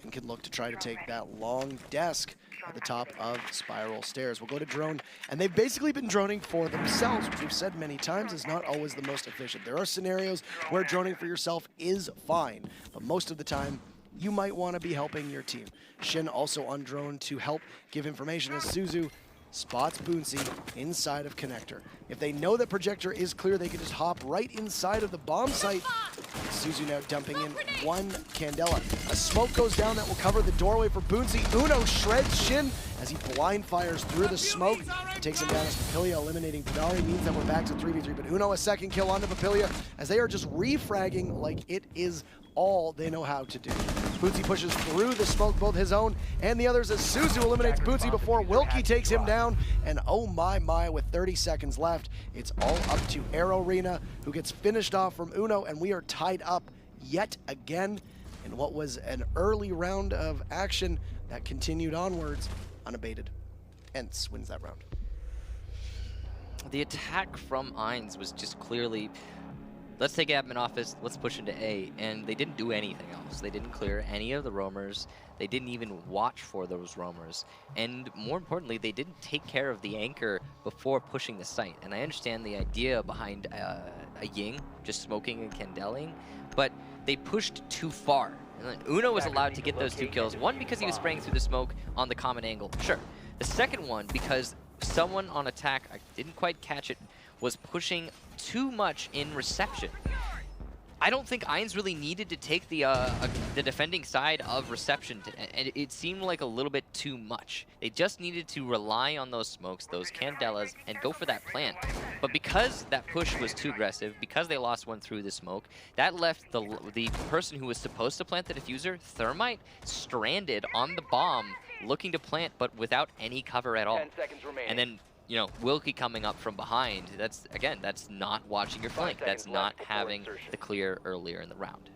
S2: and can look to try to take that long desk at the top of Spiral Stairs. We'll go to drone, and they've basically been droning for themselves, which we've said many times is not always the most efficient. There are scenarios where droning for yourself is fine, but most of the time, you might want to be helping your team. Shin also on drone to help give information as Suzu spots Boonsy inside of Connector. If they know that Projector is clear, they can just hop right inside of the bomb site. Suzu now dumping in one Candela. A smoke goes down that will cover the doorway for Boonsy. Uno shreds Shin as he blind fires through the smoke. It takes him down as Papilia eliminating Pinari. Means that we're back to 3v3, but Uno a second kill onto Papilia as they are just refragging like it is all they know how to do. Bootsy pushes through the smoke, both his own and the others, as Suzu eliminates Bootsy before Wilkie takes him down. And oh my, with 30 seconds left, it's all up to Arena, who gets finished off from Uno, and we are tied up yet again in what was an early round of action that continued onwards unabated. ENCE wins that round.
S1: The attack from eINS was just clearly, let's take admin office, let's push into A, and they didn't do anything else. They didn't clear any of the roamers. They didn't even watch for those roamers. And more importantly, they didn't take care of the anchor before pushing the site. And I understand the idea behind a Ying, just smoking and candeling, but they pushed too far. And then Uno was allowed to get those two kills. One, because he was spraying through the smoke on the common angle, sure. The second one, because someone on attack, I didn't quite catch it, was pushing too much in reception. I don't think eINS really needed to take the defending side of reception, and it seemed like a little bit too much. They just needed to rely on those smokes, those candelas, and go for that plant. But because that push was too aggressive, because they lost one through the smoke, that left the person who was supposed to plant the diffuser, Thermite, stranded on the bomb, looking to plant, but without any cover at all.
S3: 10 seconds remaining.
S1: And then, you know, Wilkie coming up from behind, that's, again, that's not watching your flank. That's not having the clear earlier in the round.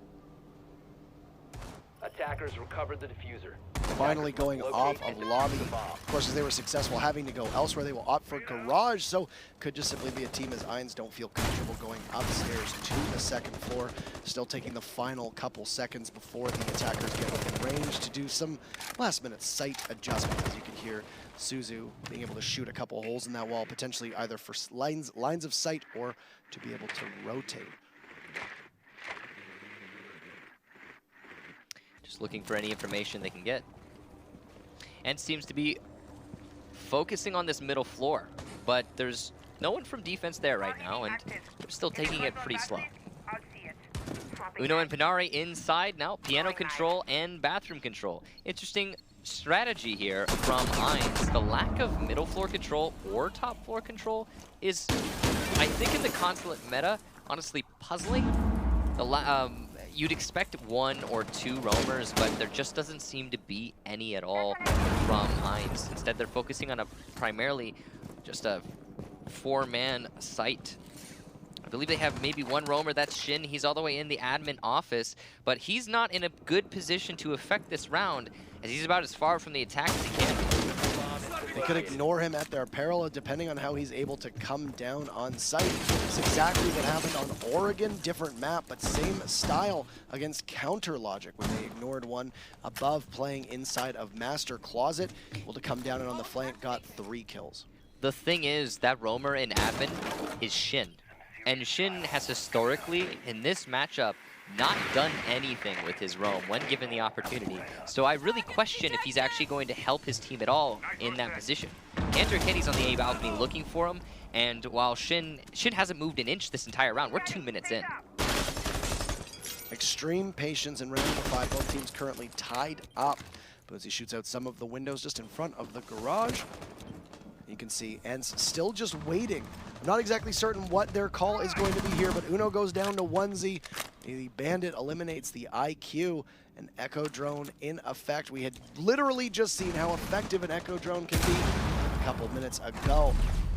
S3: Attackers recovered the diffuser.
S2: Finally going off of lobby. Of course, as they were successful having to go elsewhere, they will opt for garage, so could just simply be a team as eINS don't feel comfortable going upstairs to the second floor. Still taking the final couple seconds before the attackers get within range to do some last-minute sight adjustment. As you can hear, Suzu being able to shoot a couple holes in that wall, potentially either for lines of sight or to be able to rotate.
S1: Just looking for any information they can get. And seems to be focusing on this middle floor, but there's no one from defense there right now, and they're still taking it pretty slow. Uno and Pinari inside now, piano control and bathroom control. Interesting, strategy here from eINS. The lack of middle floor control or top floor control is, I think, in the Consulate meta, honestly puzzling. You'd expect 1 or 2 roamers, but there just doesn't seem to be any at all from eINS. Instead, they're focusing on primarily just a 4-man site. I believe they have maybe 1 roamer, that's Shin. He's all the way in the admin office, but he's not in a good position to affect this round, as he's about as far from the attack as he can be.
S2: They could ignore him at their peril, depending on how he's able to come down on site. It's exactly what happened on Oregon, different map, but same style against Counter Logic, where they ignored one above playing inside of Master Closet, able to come down and on the flank got 3 kills.
S1: The thing is, that roamer in admin is Shin. And Shin has historically, in this matchup, not done anything with his roam when given the opportunity. So I really question if he's actually going to help his team at all in that position. Andrew Kenny's on the A balcony looking for him, and while Shin hasn't moved an inch this entire round, we're 2 minutes in.
S2: Extreme patience in round number 5. Both teams currently tied up. Boozy shoots out some of the windows just in front of the garage. You can see ENCE still just waiting. I'm not exactly certain what their call is going to be here, but Uno goes down to 1Z. The Bandit eliminates the IQ, and Echo Drone in effect. We had literally just seen how effective an Echo Drone can be a couple minutes ago.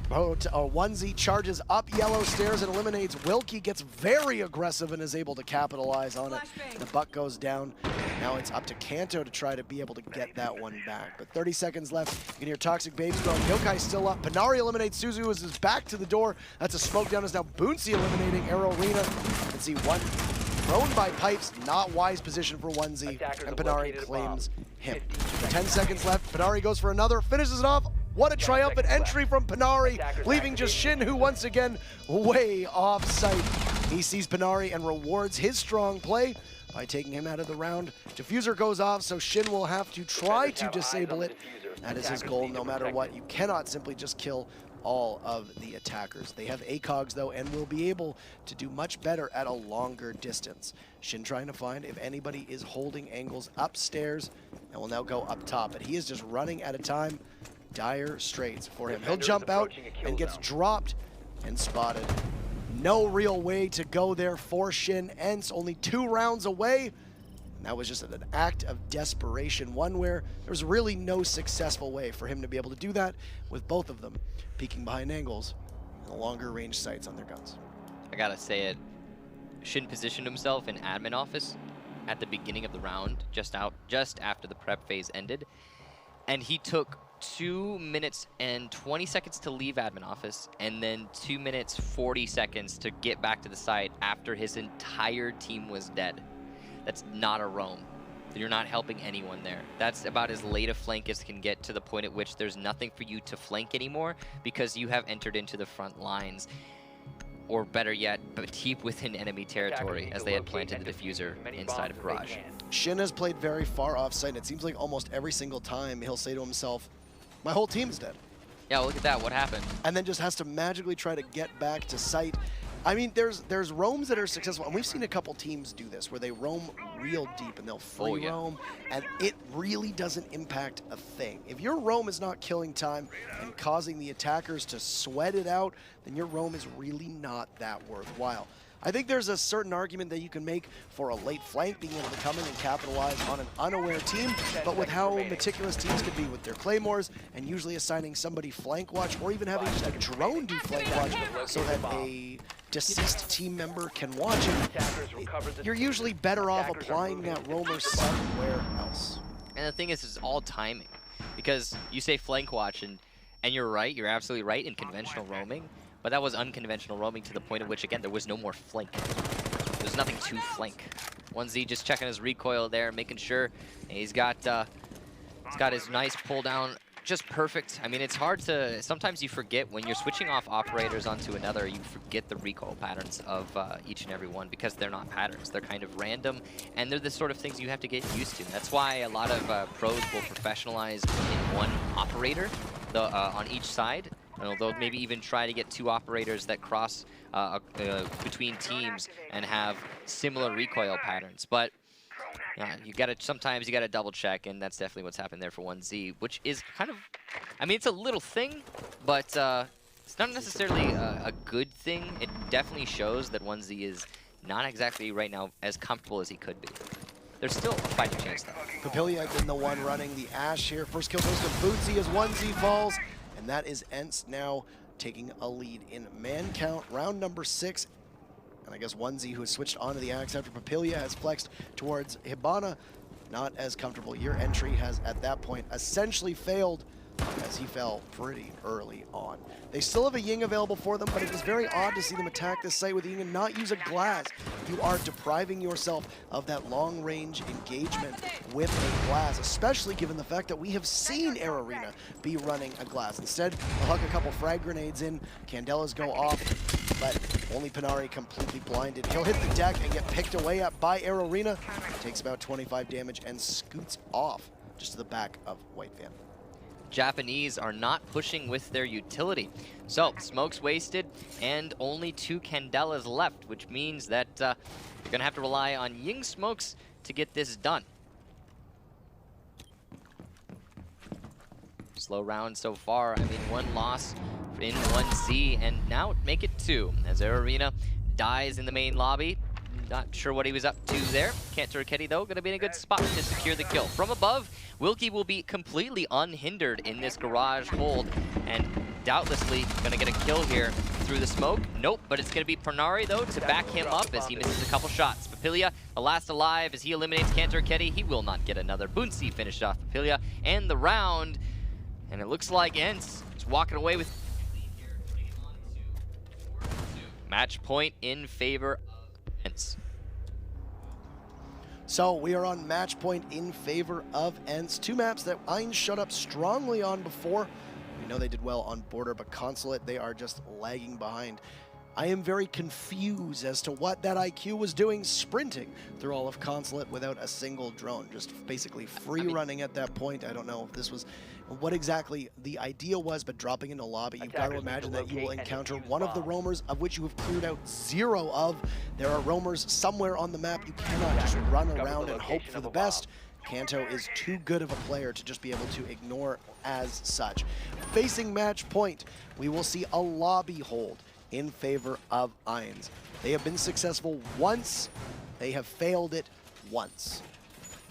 S2: 1Z charges up yellow stairs and eliminates Wilkie, gets very aggressive and is able to capitalize on it. The buck goes down. Now it's up to Kanto to try to be able to get that one back. But 30 seconds left. You can hear Toxic Babes growing. Yokai still up. Panari eliminates Suzu as is back to the door. That's a smoke down. Is now Boonsy eliminating Arrow Arena. You can see one thrown by Pipes. Not wise position for 1Z. And Panari claims him. 10 seconds left. Panari goes for another. Finishes it off. What a triumphant entry from Panari, leaving just Shin, who once again way off site. He sees Panari and rewards his strong play by taking him out of the round. Diffuser goes off, so Shin will have to try to disable it. That is his goal, no matter what. You cannot simply just kill all of the attackers. They have ACOGs though, and will be able to do much better at a longer distance. Shin trying to find if anybody is holding angles upstairs, and will now go up top, but he is just running at a time. Dire straits for him. He'll jump out and gets dropped and spotted. No real way to go there for Shin. ENCE only 2 rounds away. And that was just an act of desperation, one where there was really no successful way for him to be able to do that with both of them peeking behind angles and longer range sights on their guns.
S1: I gotta say it, Shin positioned himself in admin office at the beginning of the round, just after the prep phase ended, and he took 2 minutes and 20 seconds to leave admin office, and then 2 minutes 40 seconds to get back to the site after his entire team was dead. That's not a roam. You're not helping anyone there. That's about as late a flank as can get, to the point at which there's nothing for you to flank anymore because you have entered into the front lines. Or better yet, but deep within enemy territory, as they had planted the diffuser inside of garage.
S2: Shin has played very far off site, and it seems like almost every single time he'll say to himself, my whole team's dead.
S1: Yeah, look at that, what happened?
S2: And then just has to magically try to get back to site. I mean, there's roams that are successful, and we've seen a couple teams do this, where they roam real deep and they'll free roam, and it really doesn't impact a thing. If your roam is not killing time and causing the attackers to sweat it out, then your roam is really not that worthwhile. I think there's a certain argument that you can make for a late flank being able to come in and capitalize on an unaware team, but with how meticulous teams can be with their claymores and usually assigning somebody flank watch, or even having just a drone do flank watch so that a deceased team member can watch it, you're usually better off applying that roamer somewhere else.
S1: And the thing is, it's all timing, because you say flank watch, and you're right, you're absolutely right in conventional roaming. But that was unconventional roaming to the point at which, again, there was no more flank. There's nothing to flank. 1Z just checking his recoil there, making sure he's got his nice pull down just perfect. I mean, it's hard to, sometimes you forget when you're switching off operators onto another, you forget the recoil patterns of each and every one, because they're not patterns. They're kind of random, and they're the sort of things you have to get used to. That's why a lot of pros will professionalize in one operator on each side. And they'll maybe even try to get 2 operators that cross between teams and have similar recoil patterns. But Yeah, sometimes you gotta double check, and that's definitely what's happened there for 1Z, which is kind of, I mean, it's a little thing, but it's not necessarily a good thing. It definitely shows that 1Z is not exactly right now as comfortable as he could be. There's still a fighting chance though.
S2: Papillia been the one running the Ash here. First kill goes to Bootsy as 1Z falls, and that is ENCE now taking a lead in man count, round number 6. And I guess 1Z, who has switched onto the Axe after Papillia has flexed towards Hibana, not as comfortable. Your entry has, at that point, essentially failed as he fell pretty early on. They still have a Ying available for them, but it is very odd to see them attack this site with Ying and not use a glass. You are depriving yourself of that long-range engagement with a glass, especially given the fact that we have seen Air Arena be running a glass. Instead, they'll huck a couple frag grenades in, Candelas go off, but only Panari completely blinded. He'll hit the deck and get picked away at by Air Arena. Takes about 25 damage and scoots off just to the back of White Van.
S1: Japanese are not pushing with their utility. So, smoke's wasted, and only 2 Candelas left, which means that you're going to have to rely on Ying smokes to get this done. Slow round so far. I mean, 1 loss in 1Z, and now make it 2, as Air Arena dies in the main lobby. Not sure what he was up to there. Cantor-Ketty, though, going to be in a good spot to secure the kill. From above, Wilkie will be completely unhindered in this garage hold, and doubtlessly going to get a kill here through the smoke. Nope, but it's going to be Pernari, though, to back him up as he misses a couple shots. Papillia, the last alive, as he eliminates Cantor-Ketty. He will not get another. Boonsey finished off Papillia and the round, and it looks like ENCE is walking away with match point in favor of ENCE.
S2: So we are on match point in favor of ENCE. 2 maps that eINS shut up strongly on before. We know they did well on Border, but Consulate, they are just lagging behind. I am very confused as to what that IQ was doing, sprinting through all of Consulate without a single drone, just basically free running at that point. I don't know if this was what exactly the idea was, but dropping into lobby, you've got to imagine that you will encounter one of the roamers, of which you have cleared out 0 of. There are roamers somewhere on the map. You cannot just run around and hope for the best. Kanto is too good of a player to just be able to ignore as such. Facing match point, we will see a lobby hold in favor of eINS. They have been successful once, they have failed it once.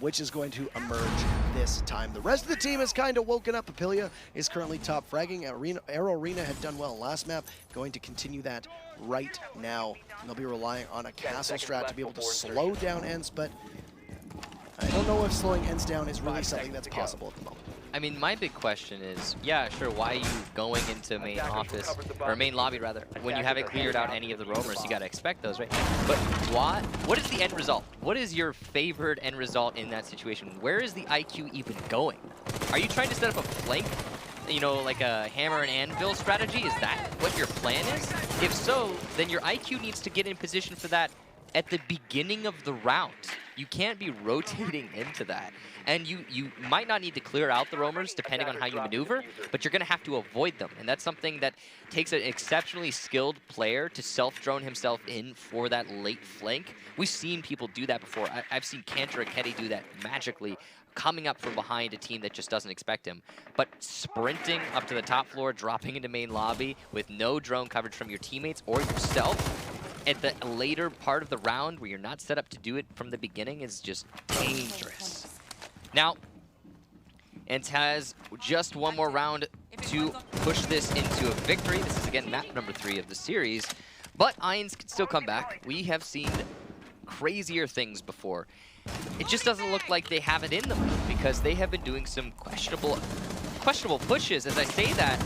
S2: Which is going to emerge this time. The rest of the team has kind of woken up. Papillia is currently top fragging. Aero Arena had done well last map, going to continue that right now. And they'll be relying on a castle strat to be able to slow down ENCE, but I don't know if slowing ENCE down is really something that's possible at the moment.
S1: I mean, my big question is, yeah, sure, why are you going into main office, or main lobby rather, when you haven't cleared out any of the roamers? You gotta expect those, right? But what is the end result? What is your favored end result in that situation? Where is the IQ even going? Are you trying to set up a flank? You know, like a hammer and anvil strategy? Is that what your plan is? If so, then your IQ needs to get in position for that at the beginning of the round. You can't be rotating into that. And you might not need to clear out the roamers depending on how you maneuver, but you're going to have to avoid them. And that's something that takes an exceptionally skilled player to self-drone himself in for that late flank. We've seen people do that before. I've seen Cantor-Ketty do that magically, coming up from behind a team that just doesn't expect him. But sprinting up to the top floor, dropping into main lobby with no drone coverage from your teammates or yourself at the later part of the round where you're not set up to do it from the beginning is just dangerous. Now, ENCE has just 1 more round to push this into a victory. This is, again, map number 3 of the series. But eINS can still come back. We have seen crazier things before. It just doesn't look like they have it in them because they have been doing some questionable pushes. As I say that,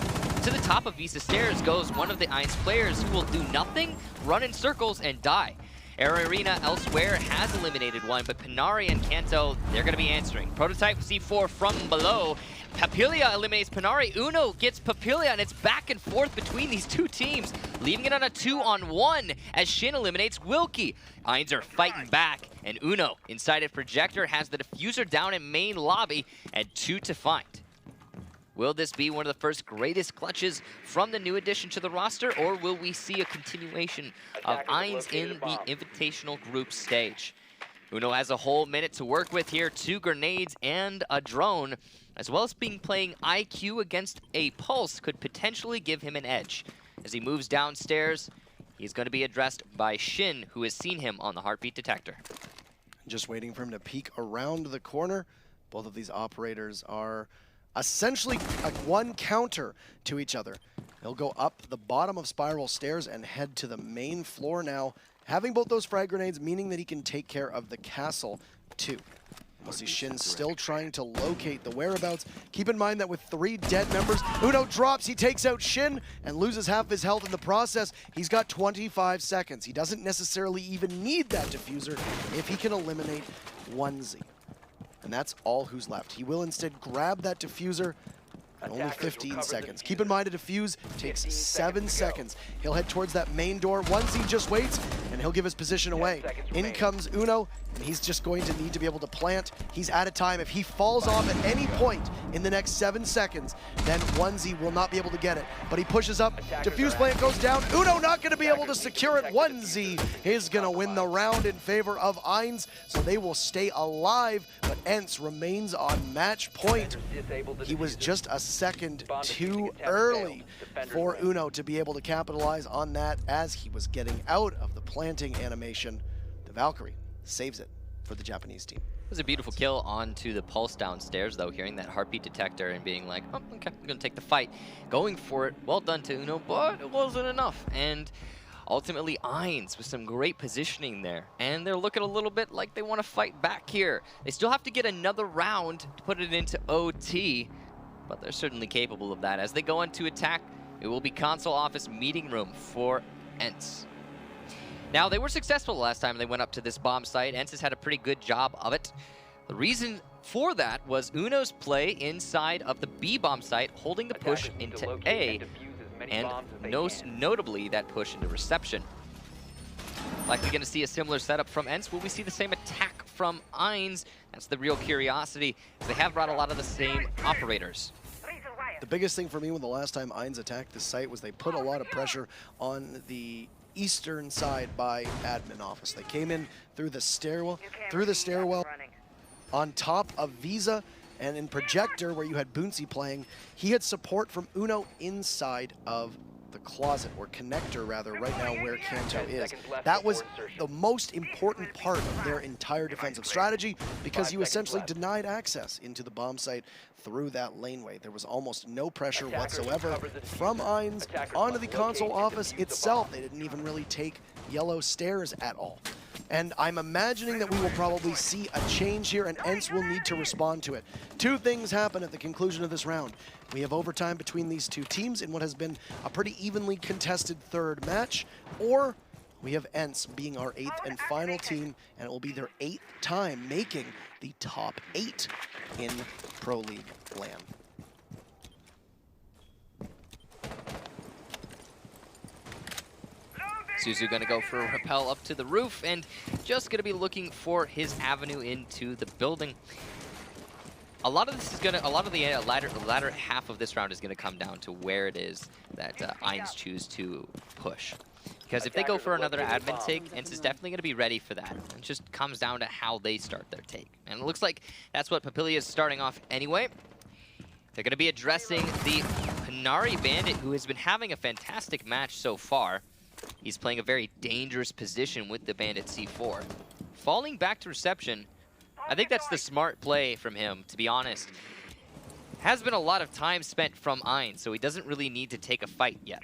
S1: to the top of Visa Stairs goes one of the eINS players who will do nothing, run in circles, and die. Air Arena elsewhere has eliminated one, but Panari and Kanto, they're going to be answering. Prototype C4 from below. Papillia eliminates Panari. Uno gets Papillia, and it's back and forth between these 2 teams, leaving it on a 2-on-1 as Shin eliminates Wilkie. eINS are fighting back, and Uno, inside of Projector, has the diffuser down in main lobby, and 2 to find. Will this be one of the first greatest clutches from the new addition to the roster, or will we see a continuation of eINS in the Invitational group stage? Uno has a whole minute to work with here, 2 grenades and a drone, as well as playing IQ against a pulse could potentially give him an edge. As he moves downstairs, he's going to be addressed by Shin, who has seen him on the heartbeat detector.
S2: Just waiting for him to peek around the corner. Both of these operators are essentially like one counter to each other. They'll go up the bottom of spiral stairs and head to the main floor now, having both those frag grenades, meaning that he can take care of the castle too. We'll see Shin still trying to locate the whereabouts. Keep in mind that with 3 dead members, Uno drops, he takes out Shin and loses half his health in the process. He's got 25 seconds. He doesn't necessarily even need that diffuser if he can eliminate ENCE. And that's all who's left. He will instead grab that diffuser. Only 15 seconds. Keep in mind a defuse takes 7 seconds. He'll head towards that main door. ENCE just waits, and he'll give his position away. In comes Uno, and he's just going to need to be able to plant. He's out of time. If he falls off at any point in the next 7 seconds, then ENCE will not be able to get it. But he pushes up. Defuse plant goes down. Uno not going to be able to secure it. ENCE is going to win the round in favor of eINS, so they will stay alive, but ENCE remains on match point. He was just a second too early for Uno to be able to capitalize on that as he was getting out of the planting animation. The Valkyrie saves it for the Japanese team.
S1: It was a beautiful kill onto the pulse downstairs, though, hearing that heartbeat detector and being like, oh, okay, I'm going to take the fight. Going for it, well done to Uno, but it wasn't enough. And ultimately, eINS with some great positioning there. And they're looking a little bit like they want to fight back here. They still have to get another round to put it into OT, but they're certainly capable of that. As they go into attack, it will be console office meeting room for ENCE. Now, they were successful the last time they went up to this bomb site. ENCE has had a pretty good job of it. The reason for that was Uno's play inside of the B bomb site, holding the push into A, and most notably that push into reception. Likely going to see a similar setup from ENCE. Will we see the same attack from eINS? That's the real curiosity, as they have brought a lot of the same operators.
S2: The biggest thing for me when the last time eINS attacked the site was they put a lot of pressure on the eastern side by admin office. They came in through the stairwell on top of Visa, and in Projector, where you had Boonsy playing, he had support from Uno inside of the closet, or connector rather, right now where Kanto is. That was the most important part of their entire defensive strategy, because you essentially denied access into the bomb site through that laneway. There was almost no pressure whatsoever from eINS onto the console office itself. They didn't even really take yellow stairs at all. And I'm imagining that we will probably see a change here, and ENCE will need to respond to it. 2 things happen at the conclusion of this round. We have overtime between these 2 teams in what has been a pretty evenly contested 3rd match, or we have ENCE being our 8th and final team, and it will be their 8th time making the top 8 in Pro League land.
S1: Suzu going to go for a rappel up to the roof, and just going to be looking for his avenue into the building. A lot of this is the latter half of this round is going to come down to where it is that eINS choose to push. Because if they go for another admin take, ENCE is definitely going to be ready for that. It just comes down to how they start their take. And it looks like that's what Papilia is starting off anyway. They're going to be addressing the Panari Bandit, who has been having a fantastic match so far. He's playing a very dangerous position with the Bandit C4. Falling back to reception, I think that's the smart play from him, to be honest. Has been a lot of time spent from eINS, so he doesn't really need to take a fight yet.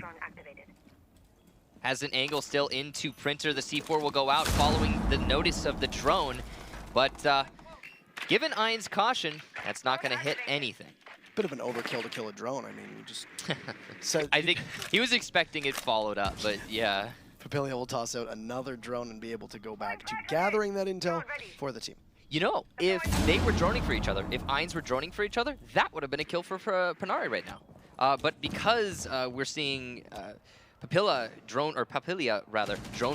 S1: Has an angle still into Printer. The C4 will go out following the notice of the drone, but given eINS caution, that's not going to hit anything.
S2: Bit of an overkill to kill a drone. I mean, you just said.
S1: I think he was expecting it followed up, but yeah.
S2: Papilia will toss out another drone and be able to go back to gathering that intel for the team.
S1: You know, if they were droning for each other, if eINS were droning for each other, that would have been a kill for Panari right now. But because we're seeing Papilia drone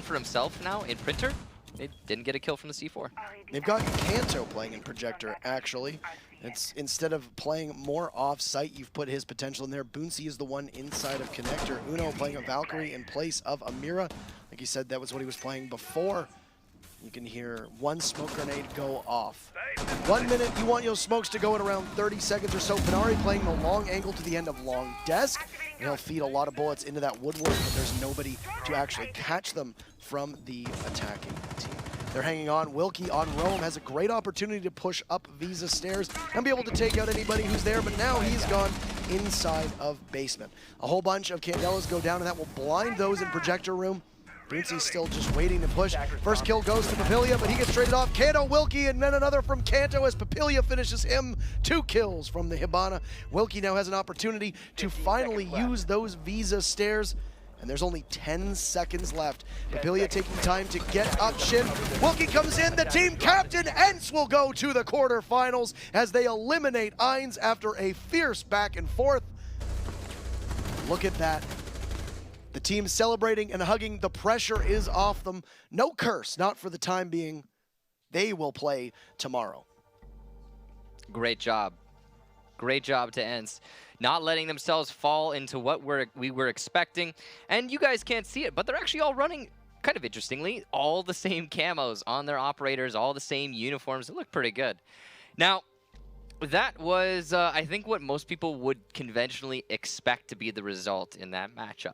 S1: for himself now in Printer, they didn't get a kill from the C4.
S2: They've got Kanto playing in Projector, actually. It's instead of playing more off-site, you've put his potential in there. Boonsy is the one inside of Connector. Uno playing a Valkyrie in place of Amira. Like you said, that was what he was playing before. You can hear one smoke grenade go off. 1 minute, you want your smokes to go in around 30 seconds or so. Panari playing the long angle to the end of long desk. And he'll feed a lot of bullets into that woodwork, but there's nobody to actually catch them from the attacking team. They're hanging on. Wilkie on Rome has a great opportunity to push up Visa stairs and be able to take out anybody who's there, but now he's gone inside of basement. A whole bunch of Candelas go down, and that will blind those in projector room. ENCE's still just waiting to push. First kill goes to Papilia, but he gets traded off. Kanto, Wilkie, and then another from Kanto as Papilia finishes him. 2 kills from the Hibana. Wilkie now has an opportunity to finally use those Visa stairs, and there's only 10 seconds left. Papilia taking time to get up Shin. Wilkie comes in, the team captain, ENCE will go to the quarterfinals as they eliminate eINS after a fierce back and forth. Look at that. The team celebrating and hugging. The pressure is off them. No curse, not for the time being. They will play tomorrow.
S1: Great job. Great job to ENCE. Not letting themselves fall into what we were expecting. And you guys can't see it, but they're actually all running, kind of interestingly, all the same camos on their operators, all the same uniforms. It looked pretty good. Now, that was, I think, what most people would conventionally expect to be the result in that matchup.